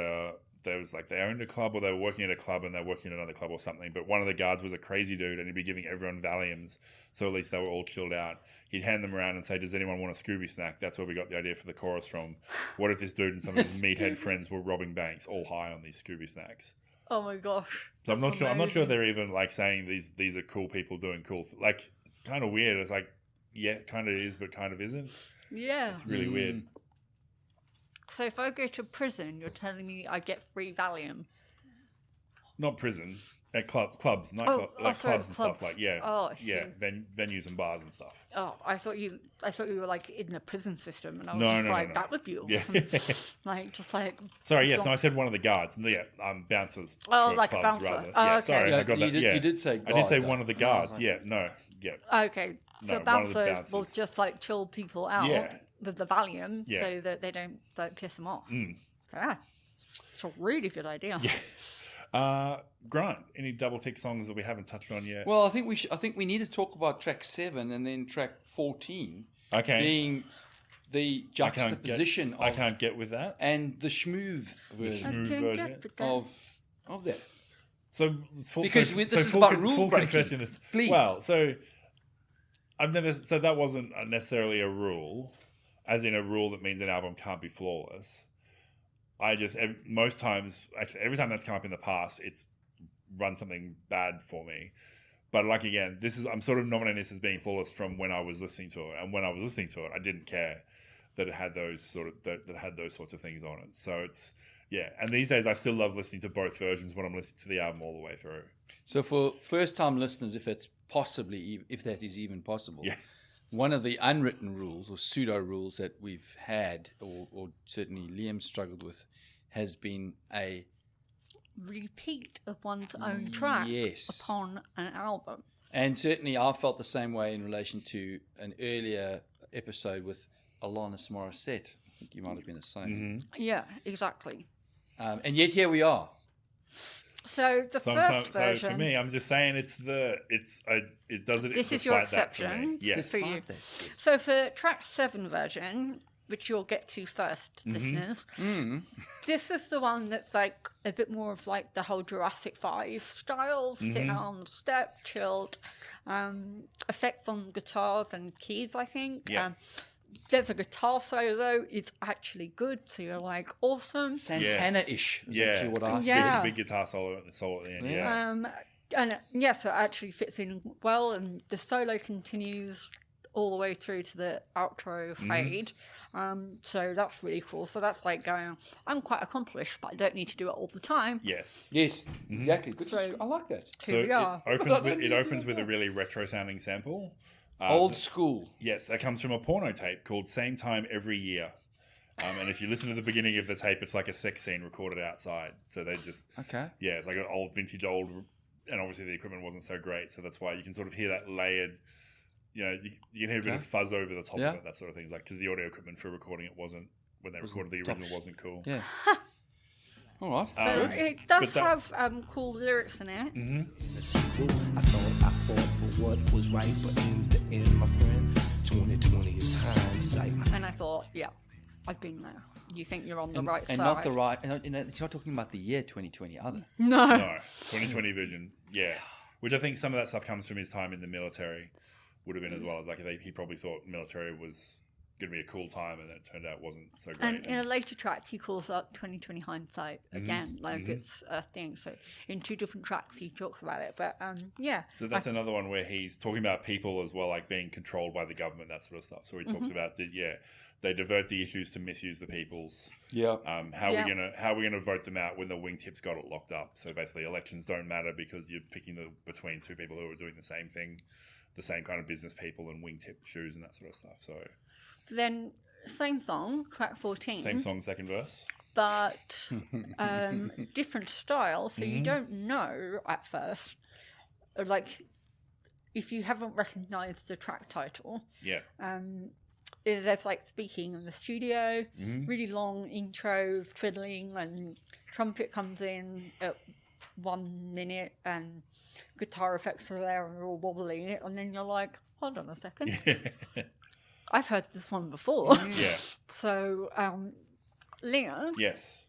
they owned a club or they were working at a club and they were working at another club or something. But one of the guards was a crazy dude and he'd be giving everyone Valiums. So at least they were all chilled out. He'd hand them around and say, does anyone want a Scooby Snack? That's where we got the idea for the chorus from. What if this dude and some of his meathead friends were robbing banks all high on these Scooby Snacks? oh my gosh. So I'm not sure amazing. they're even like saying these are cool people doing cool. Like it's kind of weird. It's like, yeah, kind of is, but kind of isn't. Yeah. It's really weird. So if I go to prison, you're telling me I get free Valium? Not prison, at clubs, nightclubs, like sorry, clubs and stuff. Like Oh, I see. venues and bars and stuff. Oh, I thought you were like in the prison system, and I was No. that would be Yeah. awesome. like. Sorry, yes, no, I said one of the guards. Yeah, bouncers. Oh, for like a clubs, bouncer. rather. Oh, Yeah, okay. sorry, Yeah, I got you that. did- yeah, you did say I did guard, say though. one of the And I was guards. like- Yeah, no, yeah. Okay, so No, one of the bouncer will bouncers. just like chill people out Yeah. with the Valium, Yeah. so that they don't piss them off. Yeah, it's a really good idea. Grant, any double tick songs that we haven't touched on yet? Well, I think we need to talk about track 7 and then track 14 Okay. being the I can't juxtaposition I of can't get with that. and the schmoove version schmoove Can version get with that. of that. So Because this is about rule full breaking. confession. Please. Well, so so that wasn't necessarily a rule, as in a rule that means an album can't be flawless. I just most times, actually, every time that's come up in the past, it's run something bad for me. But like again, I'm sort of nominating this as being flawless from when I was listening to it, and when I was listening to it, I didn't care that it had those that had those sorts of things on it. So it's and these days I still love listening to both versions when I'm listening to the album all the way through. So for first-time listeners, if that is even possible, one of the unwritten rules or pseudo rules that we've had, or certainly Liam struggled with, has been a Repeat of one's own track Yes. upon an album. And certainly I felt the same way in relation to an earlier episode with Alanis Morissette. I think you might have been the same. Yeah, exactly. And yet here we are. So the first version. So for me, I'm just saying it does it. This is your despite that for me. exception. Yes. For you. So for track 7 version, which you'll get to first, listeners, this is the one that's like a bit more of like the whole Jurassic 5 style, sitting on the step, chilled, effects on guitars and keys, I think. Yeah. There's a guitar solo, it's actually good, so you're like, awesome. Santana-ish is actually what I Yeah. Big guitar solo at the end. Yeah. And so it actually fits in well, and the solo continues all the way through to the outro fade. So that's really cool. So that's like going, I'm quite accomplished, but I don't need to do it all the time. Yes. Yes, exactly. Good. I like that. Here we are. It opens with a really retro sounding sample. Old school. Yes, that comes from a porno tape called Same Time Every Year. And if you listen to the beginning of the tape, it's like a sex scene recorded outside. So they just... Okay. Yeah, it's like an old, vintage, and obviously the equipment wasn't so great. So that's why you can sort of hear that layered... You know, you can hear a bit of fuzz over the top of it, that sort of thing. Like, because the audio equipment for recording it wasn't... When they recorded the original, wasn't cool. Yeah. All right. So it does have cool lyrics in it. I thought I fought for what was right, but in the end, my friend, 2020 is hindsight. And I thought, yeah, I've been there. You think you're on the right and side. not the right. And it's not talking about the year 2020 either. No. No, 2020 vision. Yeah. Which I think some of that stuff comes from his time in the military, would have been as well. As like he probably thought military was going to be a cool time, and then it turned out it wasn't so great. And in a later track, he calls out 2020 hindsight again, like it's a thing. So in 2 different tracks, he talks about it. But yeah. So that's another one where he's talking about people as well, like being controlled by the government, that sort of stuff. So he talks about they divert the issues to misuse the people's. Yeah. How are we gonna vote them out when the wingtips got it locked up? So basically, elections don't matter because you're picking between 2 people who are doing the same thing. the same kind of business people and wingtip shoes and that sort of stuff. So Then same song, track 14. same song, second verse. But different style, so you don't know at first. Like, if you haven't recognised the track title, Yeah. there's like speaking in the studio, really long intro, twiddling, and trumpet comes in at 1 minute, and guitar effects are there and they're all wobbly, and then you're like, hold on a second, I've heard this one before. Yeah. So, Leah, Yes.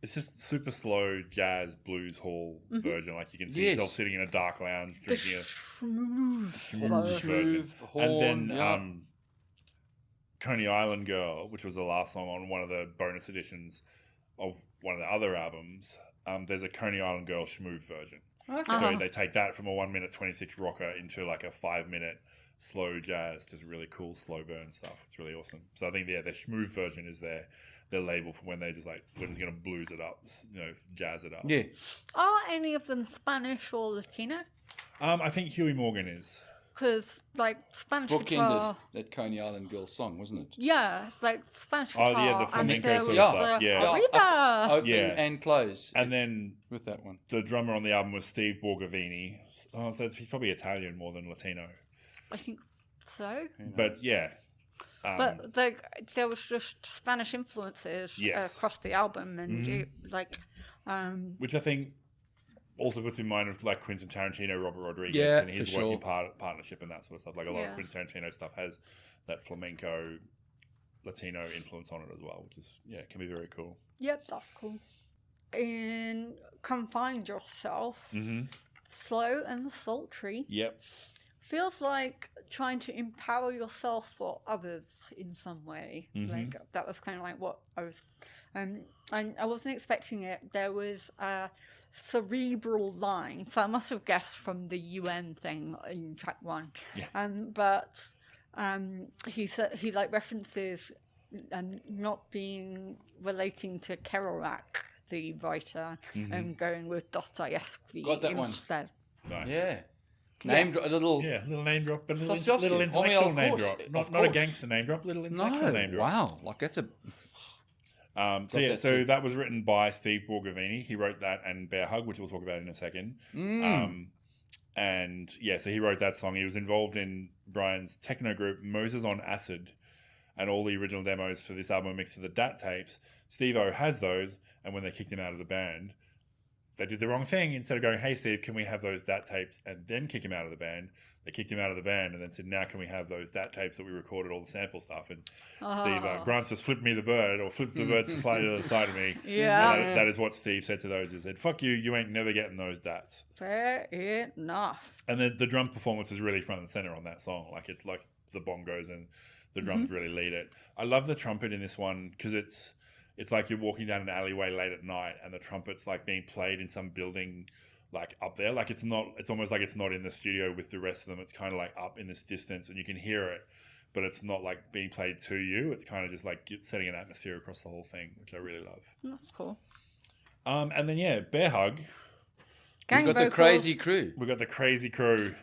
It's just super slow jazz blues hall version. Like you can see Yes. yourself sitting in a dark lounge the drinking a smooth version. Smooth And then horn, Coney Island Girl, which was the last song on one of the bonus editions of one of the other albums, there's a Coney Island Girl schmoove version. Okay. So they take that from a 1 minute 26 rocker into like a 5 minute slow jazz, just really cool slow burn stuff. It's really awesome. So I think the schmoove version is their label for when they just like, we're just going to blues it up, jazz it up. Yeah. Are any of them Spanish or Latino? I think Huey Morgan is. Because, like, Spanish guitar... Bookended that Coney Island Girl song, wasn't it? Yeah, it's like Spanish Oh, guitar. yeah, the and flamenco there sort was of stuff, the yeah. Arriba! Open Yeah. and close And then with that one. the drummer on the album was Steve Borgavini. Oh, so he's probably Italian more than Latino. I think so. But yeah. But there was just Spanish influences Yes. across the album, and Which I think also puts in mind of like Quentin Tarantino, Robert Rodriguez, Yeah, and his for working sure. partnership and that sort of stuff. Like a lot of Quentin Tarantino stuff has that flamenco Latino influence on it as well, which is, can be very cool. Yep, that's cool. In Come Find Yourself, slow and sultry. Yep. Feels like trying to empower yourself for others in some way. Like that was kind of like what I was, and I wasn't expecting it. There was a cerebral line, so I must have guessed from the UN thing in track 1. Yeah. But he said he like references not being relating to Kerouac, the writer, and going with Dostoevsky Got that one. instead. Nice. Yeah. Name drop, a little. Yeah, little name drop, but little Dostoevsky. intellectual Of name course, drop. of Not a course. gangster name drop, little No, intellectual name drop. wow. Like that's a. So that was written by Steve Borgavini. He wrote that and Bear Hug, which we'll talk about in a second. So he wrote that song. He was involved in Brian's techno group Moses on Acid, and all the original demos for this album mixed to the DAT tapes. Steve-O has those, and when they kicked him out of the band, they did the wrong thing. Instead of going, hey, Steve, can we have those DAT tapes and then kick him out of the band? They kicked him out of the band and then said, now can we have those DAT tapes that we recorded all the sample stuff? And Steve, Grant's just flipped me the bird, or flipped the bird slightly to the side of me. Yeah. And that is what Steve said to those. He said, fuck you, you ain't never getting those DATs. Fair enough. And the drum performance is really front and center on that song. Like, it's like the bongos and the drums really lead it. I love the trumpet in this one because it's like you're walking down an alleyway late at night and the trumpet's like being played in some building like up there. Like it's almost like it's not in the studio with the rest of them. It's kind of like up in this distance and you can hear it, but it's not like being played to you. It's kind of just like setting an atmosphere across the whole thing, which I really love. That's cool. And then, Bear Hug. Gang We've got the vocals. crazy crew. We've got the crazy crew.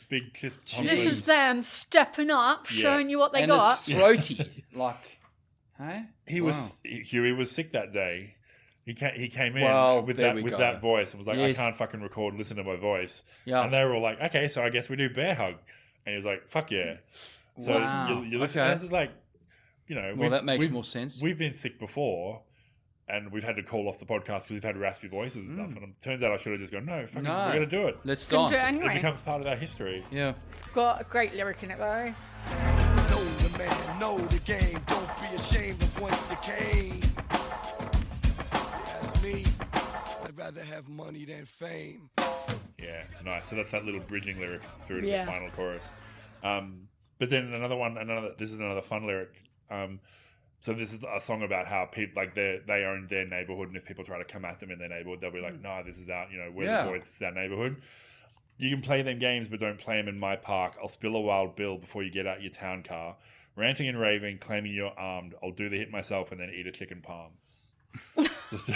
Big kiss. This is them stepping up, showing you what they And got. it's throaty. Like, hey? Huey was sick that day. He came in Well, with there we that go. that voice and was like, Yes. I can't fucking record and listen to my voice. Yeah. And they were all like, okay, so I guess we do Bear Hug. And he was like, fuck yeah. So Wow. you listen. Okay. This is like, Well, that makes more sense. We've been sick before, and we've had to call off the podcast because we've had raspy voices and stuff. And it turns out I should have just gone, no, fucking, No. we're going to do it. Let's Can do dance. it anyway. It becomes part of our history. Yeah. Got a great lyric in it though. Know the man, know the game. Don't be ashamed of whence you came. That's me. I'd rather have money than fame. Yeah, nice. So that's that little bridging lyric through to Yeah. the final chorus. But then this is another fun lyric. So this is a song about how people like they own their neighborhood, and if people try to come at them in their neighborhood, they'll be like, "No, this is our, we're Yeah. the boys. This is our neighborhood. You can play them games, but don't play them in my park. I'll spill a wild bill before you get out your town car, ranting and raving, claiming you're armed. I'll do the hit myself and then eat a chicken palm." Just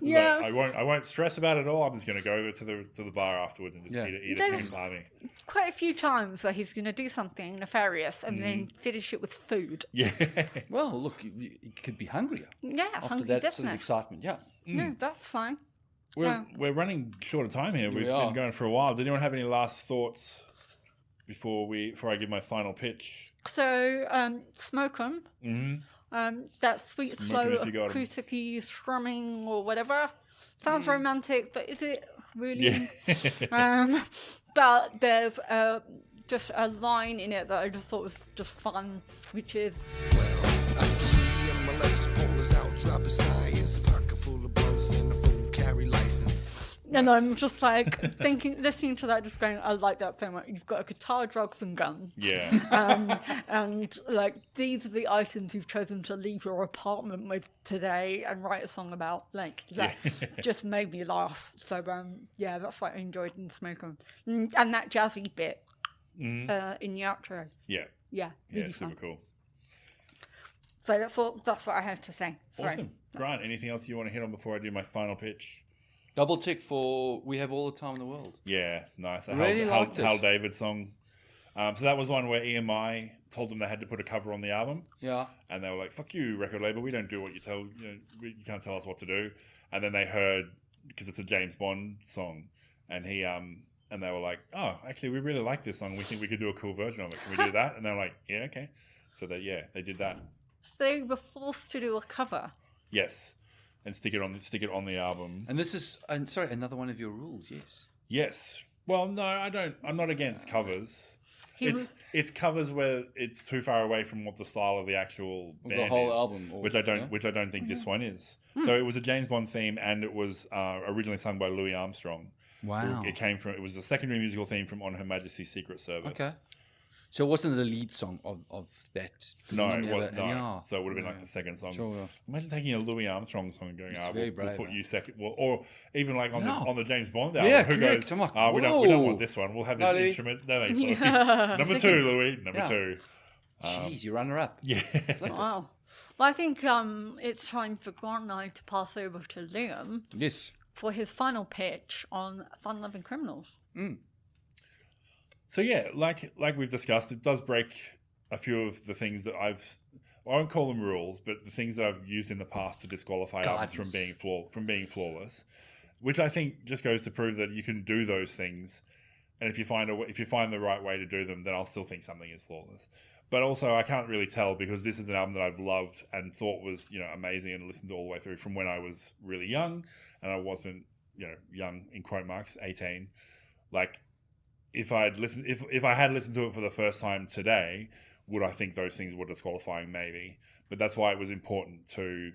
Yeah. like, I won't stress about it all. I'm just going to go over to the bar afterwards and just eat a chicken palmy. Quite a few times where he's going to do something nefarious and then finish it with food. Yeah. Well, look, you could be hungrier Yeah, after hungry that sort of business. excitement. Yeah. No, that's fine. We're running short of time here. We've are. been going for a while. Did anyone have any last thoughts before I give my final pitch? So, Smoke 'em. That sweet, Smoke 'em slow if you got 'em. acoustic strumming or whatever. Sounds romantic, but is it really? Yeah. But there's just a line in it that I just thought was just fun, which is, I see me and my Les Paul is out, drop the science, pocket full of blunts and a full carry license. and I'm just like listening to that, just going, I like that so much. You've got a guitar, drugs, and guns. Yeah. And like these are the items you've chosen to leave your apartment with today and write a song about. Like that just made me laugh. So yeah, that's what I enjoyed in Smoke 'em. And that jazzy bit in the outro. Yeah. Yeah, Yeah, really super fun. cool. So that's what I have to say. Sorry. Awesome. Grant, anything else you want to hit on before I do my final pitch? Double tick for We Have All the Time in the World. Yeah, nice. A Really liked it. Hal David song. So that was one where EMI told them they had to put a cover on the album. Yeah. And they were like, fuck you, record label. We don't do what you tell, you can't tell us what to do. And then they heard, because it's a James Bond song, and and they were like, oh, actually, we really like this song. We think we could do a cool version of it. Can we do that? And they're like, yeah, okay. So they did that. So they were forced to do a cover. Yes. And stick it on the album. And this is, sorry, another one of your rules, yes. Yes. Well, no, I don't. I'm not against covers. It's covers where it's too far away from what the style of the actual band the whole is, album, which I don't think this one is. So it was a James Bond theme, and it was originally sung by Louis Armstrong. Wow. It was the secondary musical theme from On Her Majesty's Secret Service. Okay. So it wasn't the lead song of that? No, Normally it was, have no. yeah. So it would have been like the second song. Sure. Imagine taking a Louis Armstrong song and going, very we'll brave, put eh? you second. Well, or even like on Yeah. the James Bond album, Yeah, who correct. goes, I'm like, we don't whoa. want this one. We'll have this No, Louis. instrument. No, thanks, Louis. Number two, Louis. Number two. Jeez, you runner up. Yeah. Wow. Well, I think it's time for Grant and I to pass over to Liam Yes. for his final pitch on Fun-Loving Criminals. So yeah, like we've discussed, it does break a few of the things that I won't call them rules, but the things that I've used in the past to disqualify albums from being flawless, which I think just goes to prove that you can do those things, and if you find the right way to do them, then I'll still think something is flawless. But also, I can't really tell because this is an album that I've loved and thought was amazing and listened to all the way through from when I was really young, and I wasn't young in quote marks 18. Like if I had listened to it for the first time today, would I think those things were disqualifying? Maybe. But that's why it was important to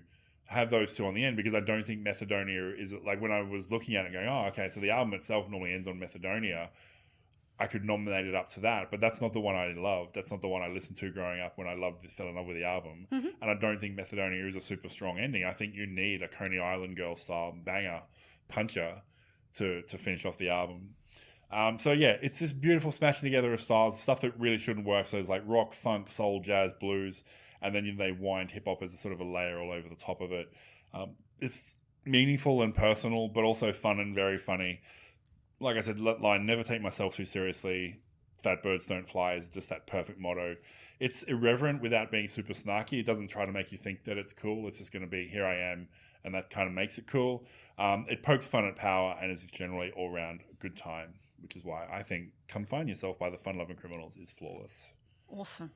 have those two on the end, because I don't think Methadonia is, like, when I was looking at it going, oh, okay, so the album itself normally ends on Methadonia, I could nominate it up to that, but that's not the one I loved. That's not the one I listened to growing up when I fell in love with the album. And I don't think Methadonia is a super strong ending. I think you need a Coney Island Girl style banger puncher to finish off the album. So yeah, it's this beautiful smashing together of styles, stuff that really shouldn't work. So it's like rock, funk, soul, jazz, blues, and then they wind hip hop as a sort of a layer all over the top of it. It's meaningful and personal, but also fun and very funny. Like I said, line, never take myself too seriously. Fat birds don't fly is just that perfect motto. It's irreverent without being super snarky. It doesn't try to make you think that it's cool. It's just going to be, here I am, and that kind of makes it cool. It pokes fun at power and is generally all around a good time, which is why I think Come Find Yourself by the Fun-Loving Criminals is flawless. Awesome.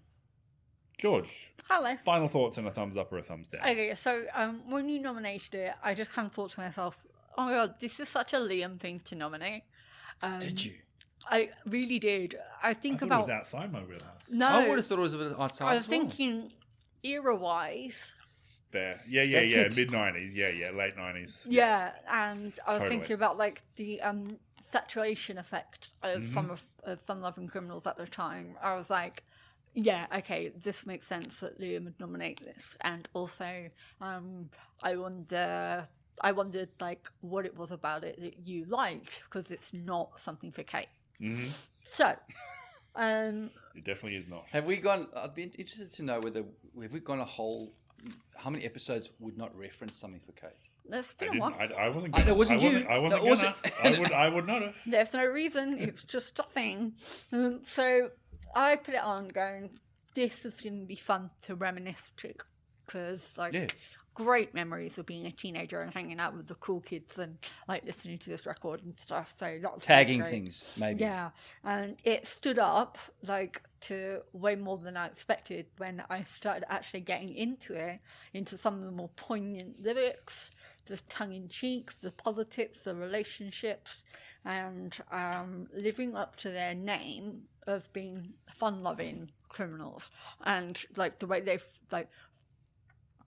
George, Hello. final thoughts and a thumbs up or a thumbs down? Okay, so when you nominated it, I just kind of thought to myself, oh my god, this is such a Liam thing to nominate. Did you? I really did. I think I thought about... it was outside my wheelhouse. No, I would have thought it was a bit outside I was as well. thinking era-wise. Fair. Yeah. That's it. Mid-90s. Yeah. Late 90s. Yeah, and I was Totally. thinking about like the saturation effect of some of Fun-Loving Criminals at the time. I was like, yeah, okay, this makes sense that Liam would nominate this. And also, I wondered like what it was about it that you liked, because it's not something for Kate. So, It definitely is not. Have we gone? I'd be interested to know have we gone a whole how many episodes would not reference something for Kate? There's been a while. I wasn't I- gonna. it wasn't you. I wasn't That wasn't- gonna. I would not have. There's no reason. It's just a thing. So I put it on going, this is going to be fun to reminisce to. Because, like, Yeah. great memories of being a teenager and hanging out with the cool kids and, like, listening to this record and stuff. So that was Tagging great. things, maybe. Yeah. And it stood up, like, to way more than I expected when I started actually getting into it, into some of the more poignant lyrics, the tongue-in-cheek, the politics, the relationships, and living up to their name of being fun-loving criminals. And, like, the way they've, like,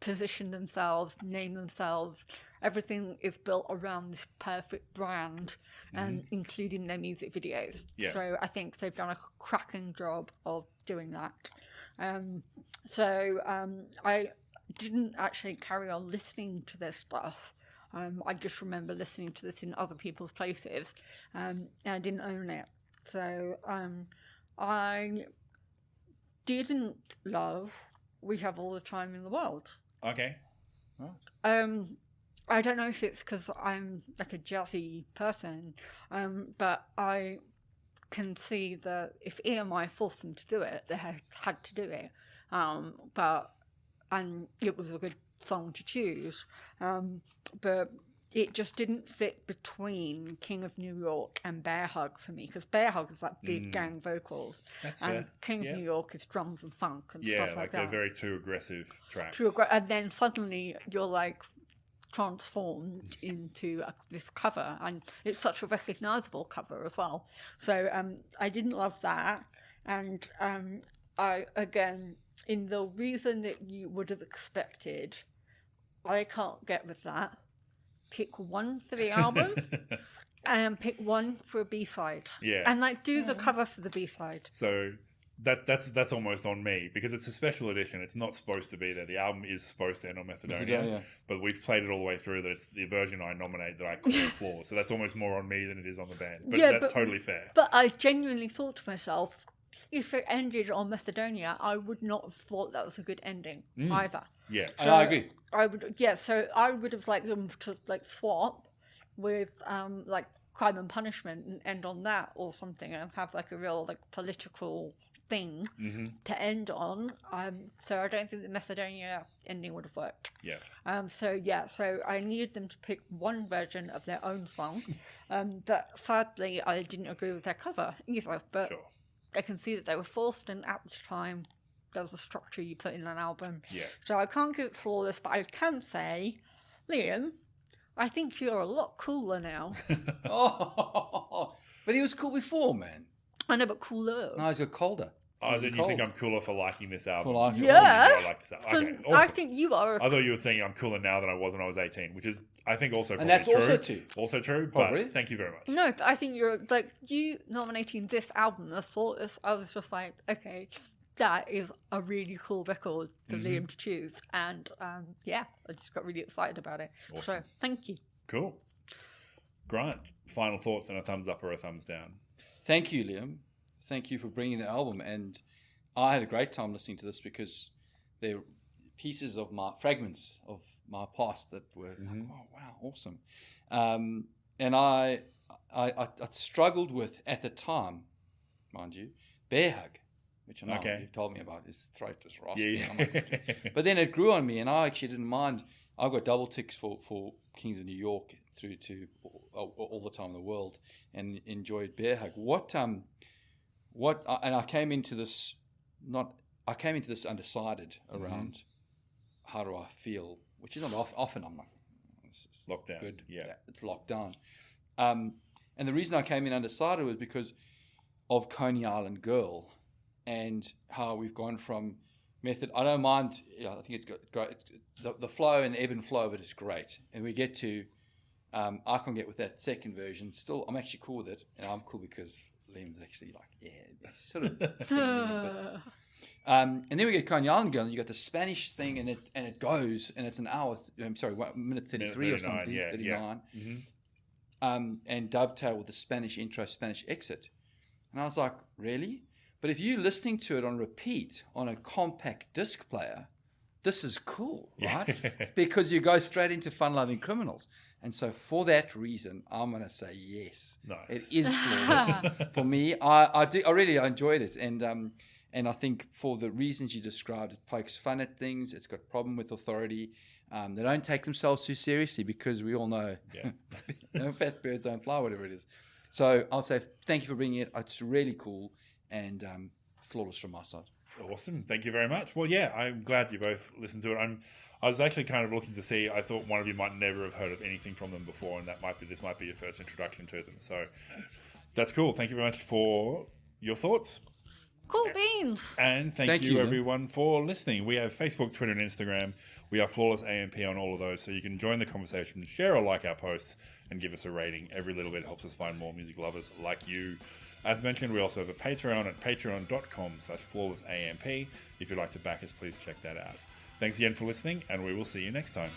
position themselves, name themselves. Everything is built around this perfect brand, and including their music videos. Yeah. So I think they've done a cracking job of doing that. I didn't actually carry on listening to their stuff. I just remember listening to this in other people's places, and I didn't own it. So I didn't love We Have All the Time in the World. Okay. I don't know if it's because I'm like a jazzy person, but I can see that if EMI forced them to do it, they had to do it. And it was a good song to choose, but it just didn't fit between King of New York and Bear Hug for me, because Bear Hug is like big gang vocals, That's and fair. King Yeah. of New York is drums and funk and Yeah, stuff like they're that. very too aggressive tracks. And then suddenly you're like transformed into this cover, and it's such a recognizable cover as well. So I didn't love that, and I again, in the reason that you would have expected, I can't get with that. Pick one for the album and pick one for a B-side. Yeah. And like do the cover for the B-side. So that's almost on me, because it's a special edition. It's not supposed to be there. The album is supposed to end on Macedonia, Macedonia. but we've played it all the way through that it's the version I nominate that I call a flaw. So that's almost more on me than it is on the band. But Yeah, that's totally fair. But I genuinely thought to myself, if it ended on Macedonia, I would not have thought that was a good ending either. Yeah. And I agree. I would, yeah. So I would have liked them to like swap with like Crime and Punishment and end on that or something, and have like a real like political thing to end on. So I don't think the Macedonia ending would have worked. Yeah. So I needed them to pick one version of their own song. But sadly, I didn't agree with their cover either. But Sure. I can see that they were forced, and at the time, there was a structure you put in an album. Yeah. So I can't give it flawless, but I can say, Liam, I think you're a lot cooler now. Oh, but he was cool before, man. I know, but cooler. No, he's got colder. Oh, as in you think Cold. I'm cooler for liking this album? For liking it. Yeah. I like this album. So Okay, I awesome. think you are. I thought you were thinking I'm cooler now than I was when I was 18, which is, I think, also And probably that's true. also true. Also true, Probably. but thank you very much. No, but I think you're like you nominating this album as flawless. I was just like, okay, that is a really cool record for Liam to choose, and yeah, I just got really excited about it. Awesome. So thank you. Cool. Grant, final thoughts and a thumbs up or a thumbs down? Thank you, Liam. Thank you for bringing the album. And I had a great time listening to this because they're pieces of fragments of my past that were, oh, wow, awesome. And I struggled with, at the time, mind you, Bear Hug, which I know Okay. you've told me about. His throat was raspy. Yeah. I'm like, but then it grew on me, and I actually didn't mind. I've got double ticks for Kings of New York through to all the time in the world, and enjoyed Bear Hug. And I came into this undecided around how do I feel, which is not often. I'm like, this is Locked down. good. Yeah. It's locked down. And the reason I came in undecided was because of Coney Island Girl and how we've gone from method. I don't mind. I think it's great. The flow and ebb and flow of it is great. And we get to, I can get with that second version. Still, I'm actually cool with it. And I'm cool because Liam's actually like, yeah, sort of. And then we get Coney Island Girl, and you got the Spanish thing, and it goes, and it's an hour. I'm sorry, 1 minute 33 or something. Yeah, 39. Yeah. And dovetail with the Spanish intro, Spanish exit. And I was like, really? But if you're listening to it on repeat on a compact disc player, this is cool, right? Because you go straight into fun-loving criminals. And so for that reason, I'm going to say yes. Nice. It is flawless for me. I really enjoyed it. And I think for the reasons you described, it pokes fun at things. It's got problem with authority. They don't take themselves too seriously because we all know, fat birds don't fly, whatever it is. So I'll say thank you for bringing it. It's really cool and flawless from my side. Awesome. Thank you very much. Well, yeah, I'm glad you both listened to it. I was actually kind of looking to see, I thought one of you might never have heard of anything from them before, and this might be your first introduction to them. So that's cool. Thank you very much for your thoughts. Cool beans. And thank you everyone for listening. We have Facebook, Twitter, and Instagram. We are Flawless AMP on all of those, so you can join the conversation, share or like our posts, and give us a rating. Every little bit helps us find more music lovers like you. As mentioned, we also have a Patreon at patreon.com/flawlessamp. If you'd like to back us, please check that out. Thanks again for listening, and we will see you next time.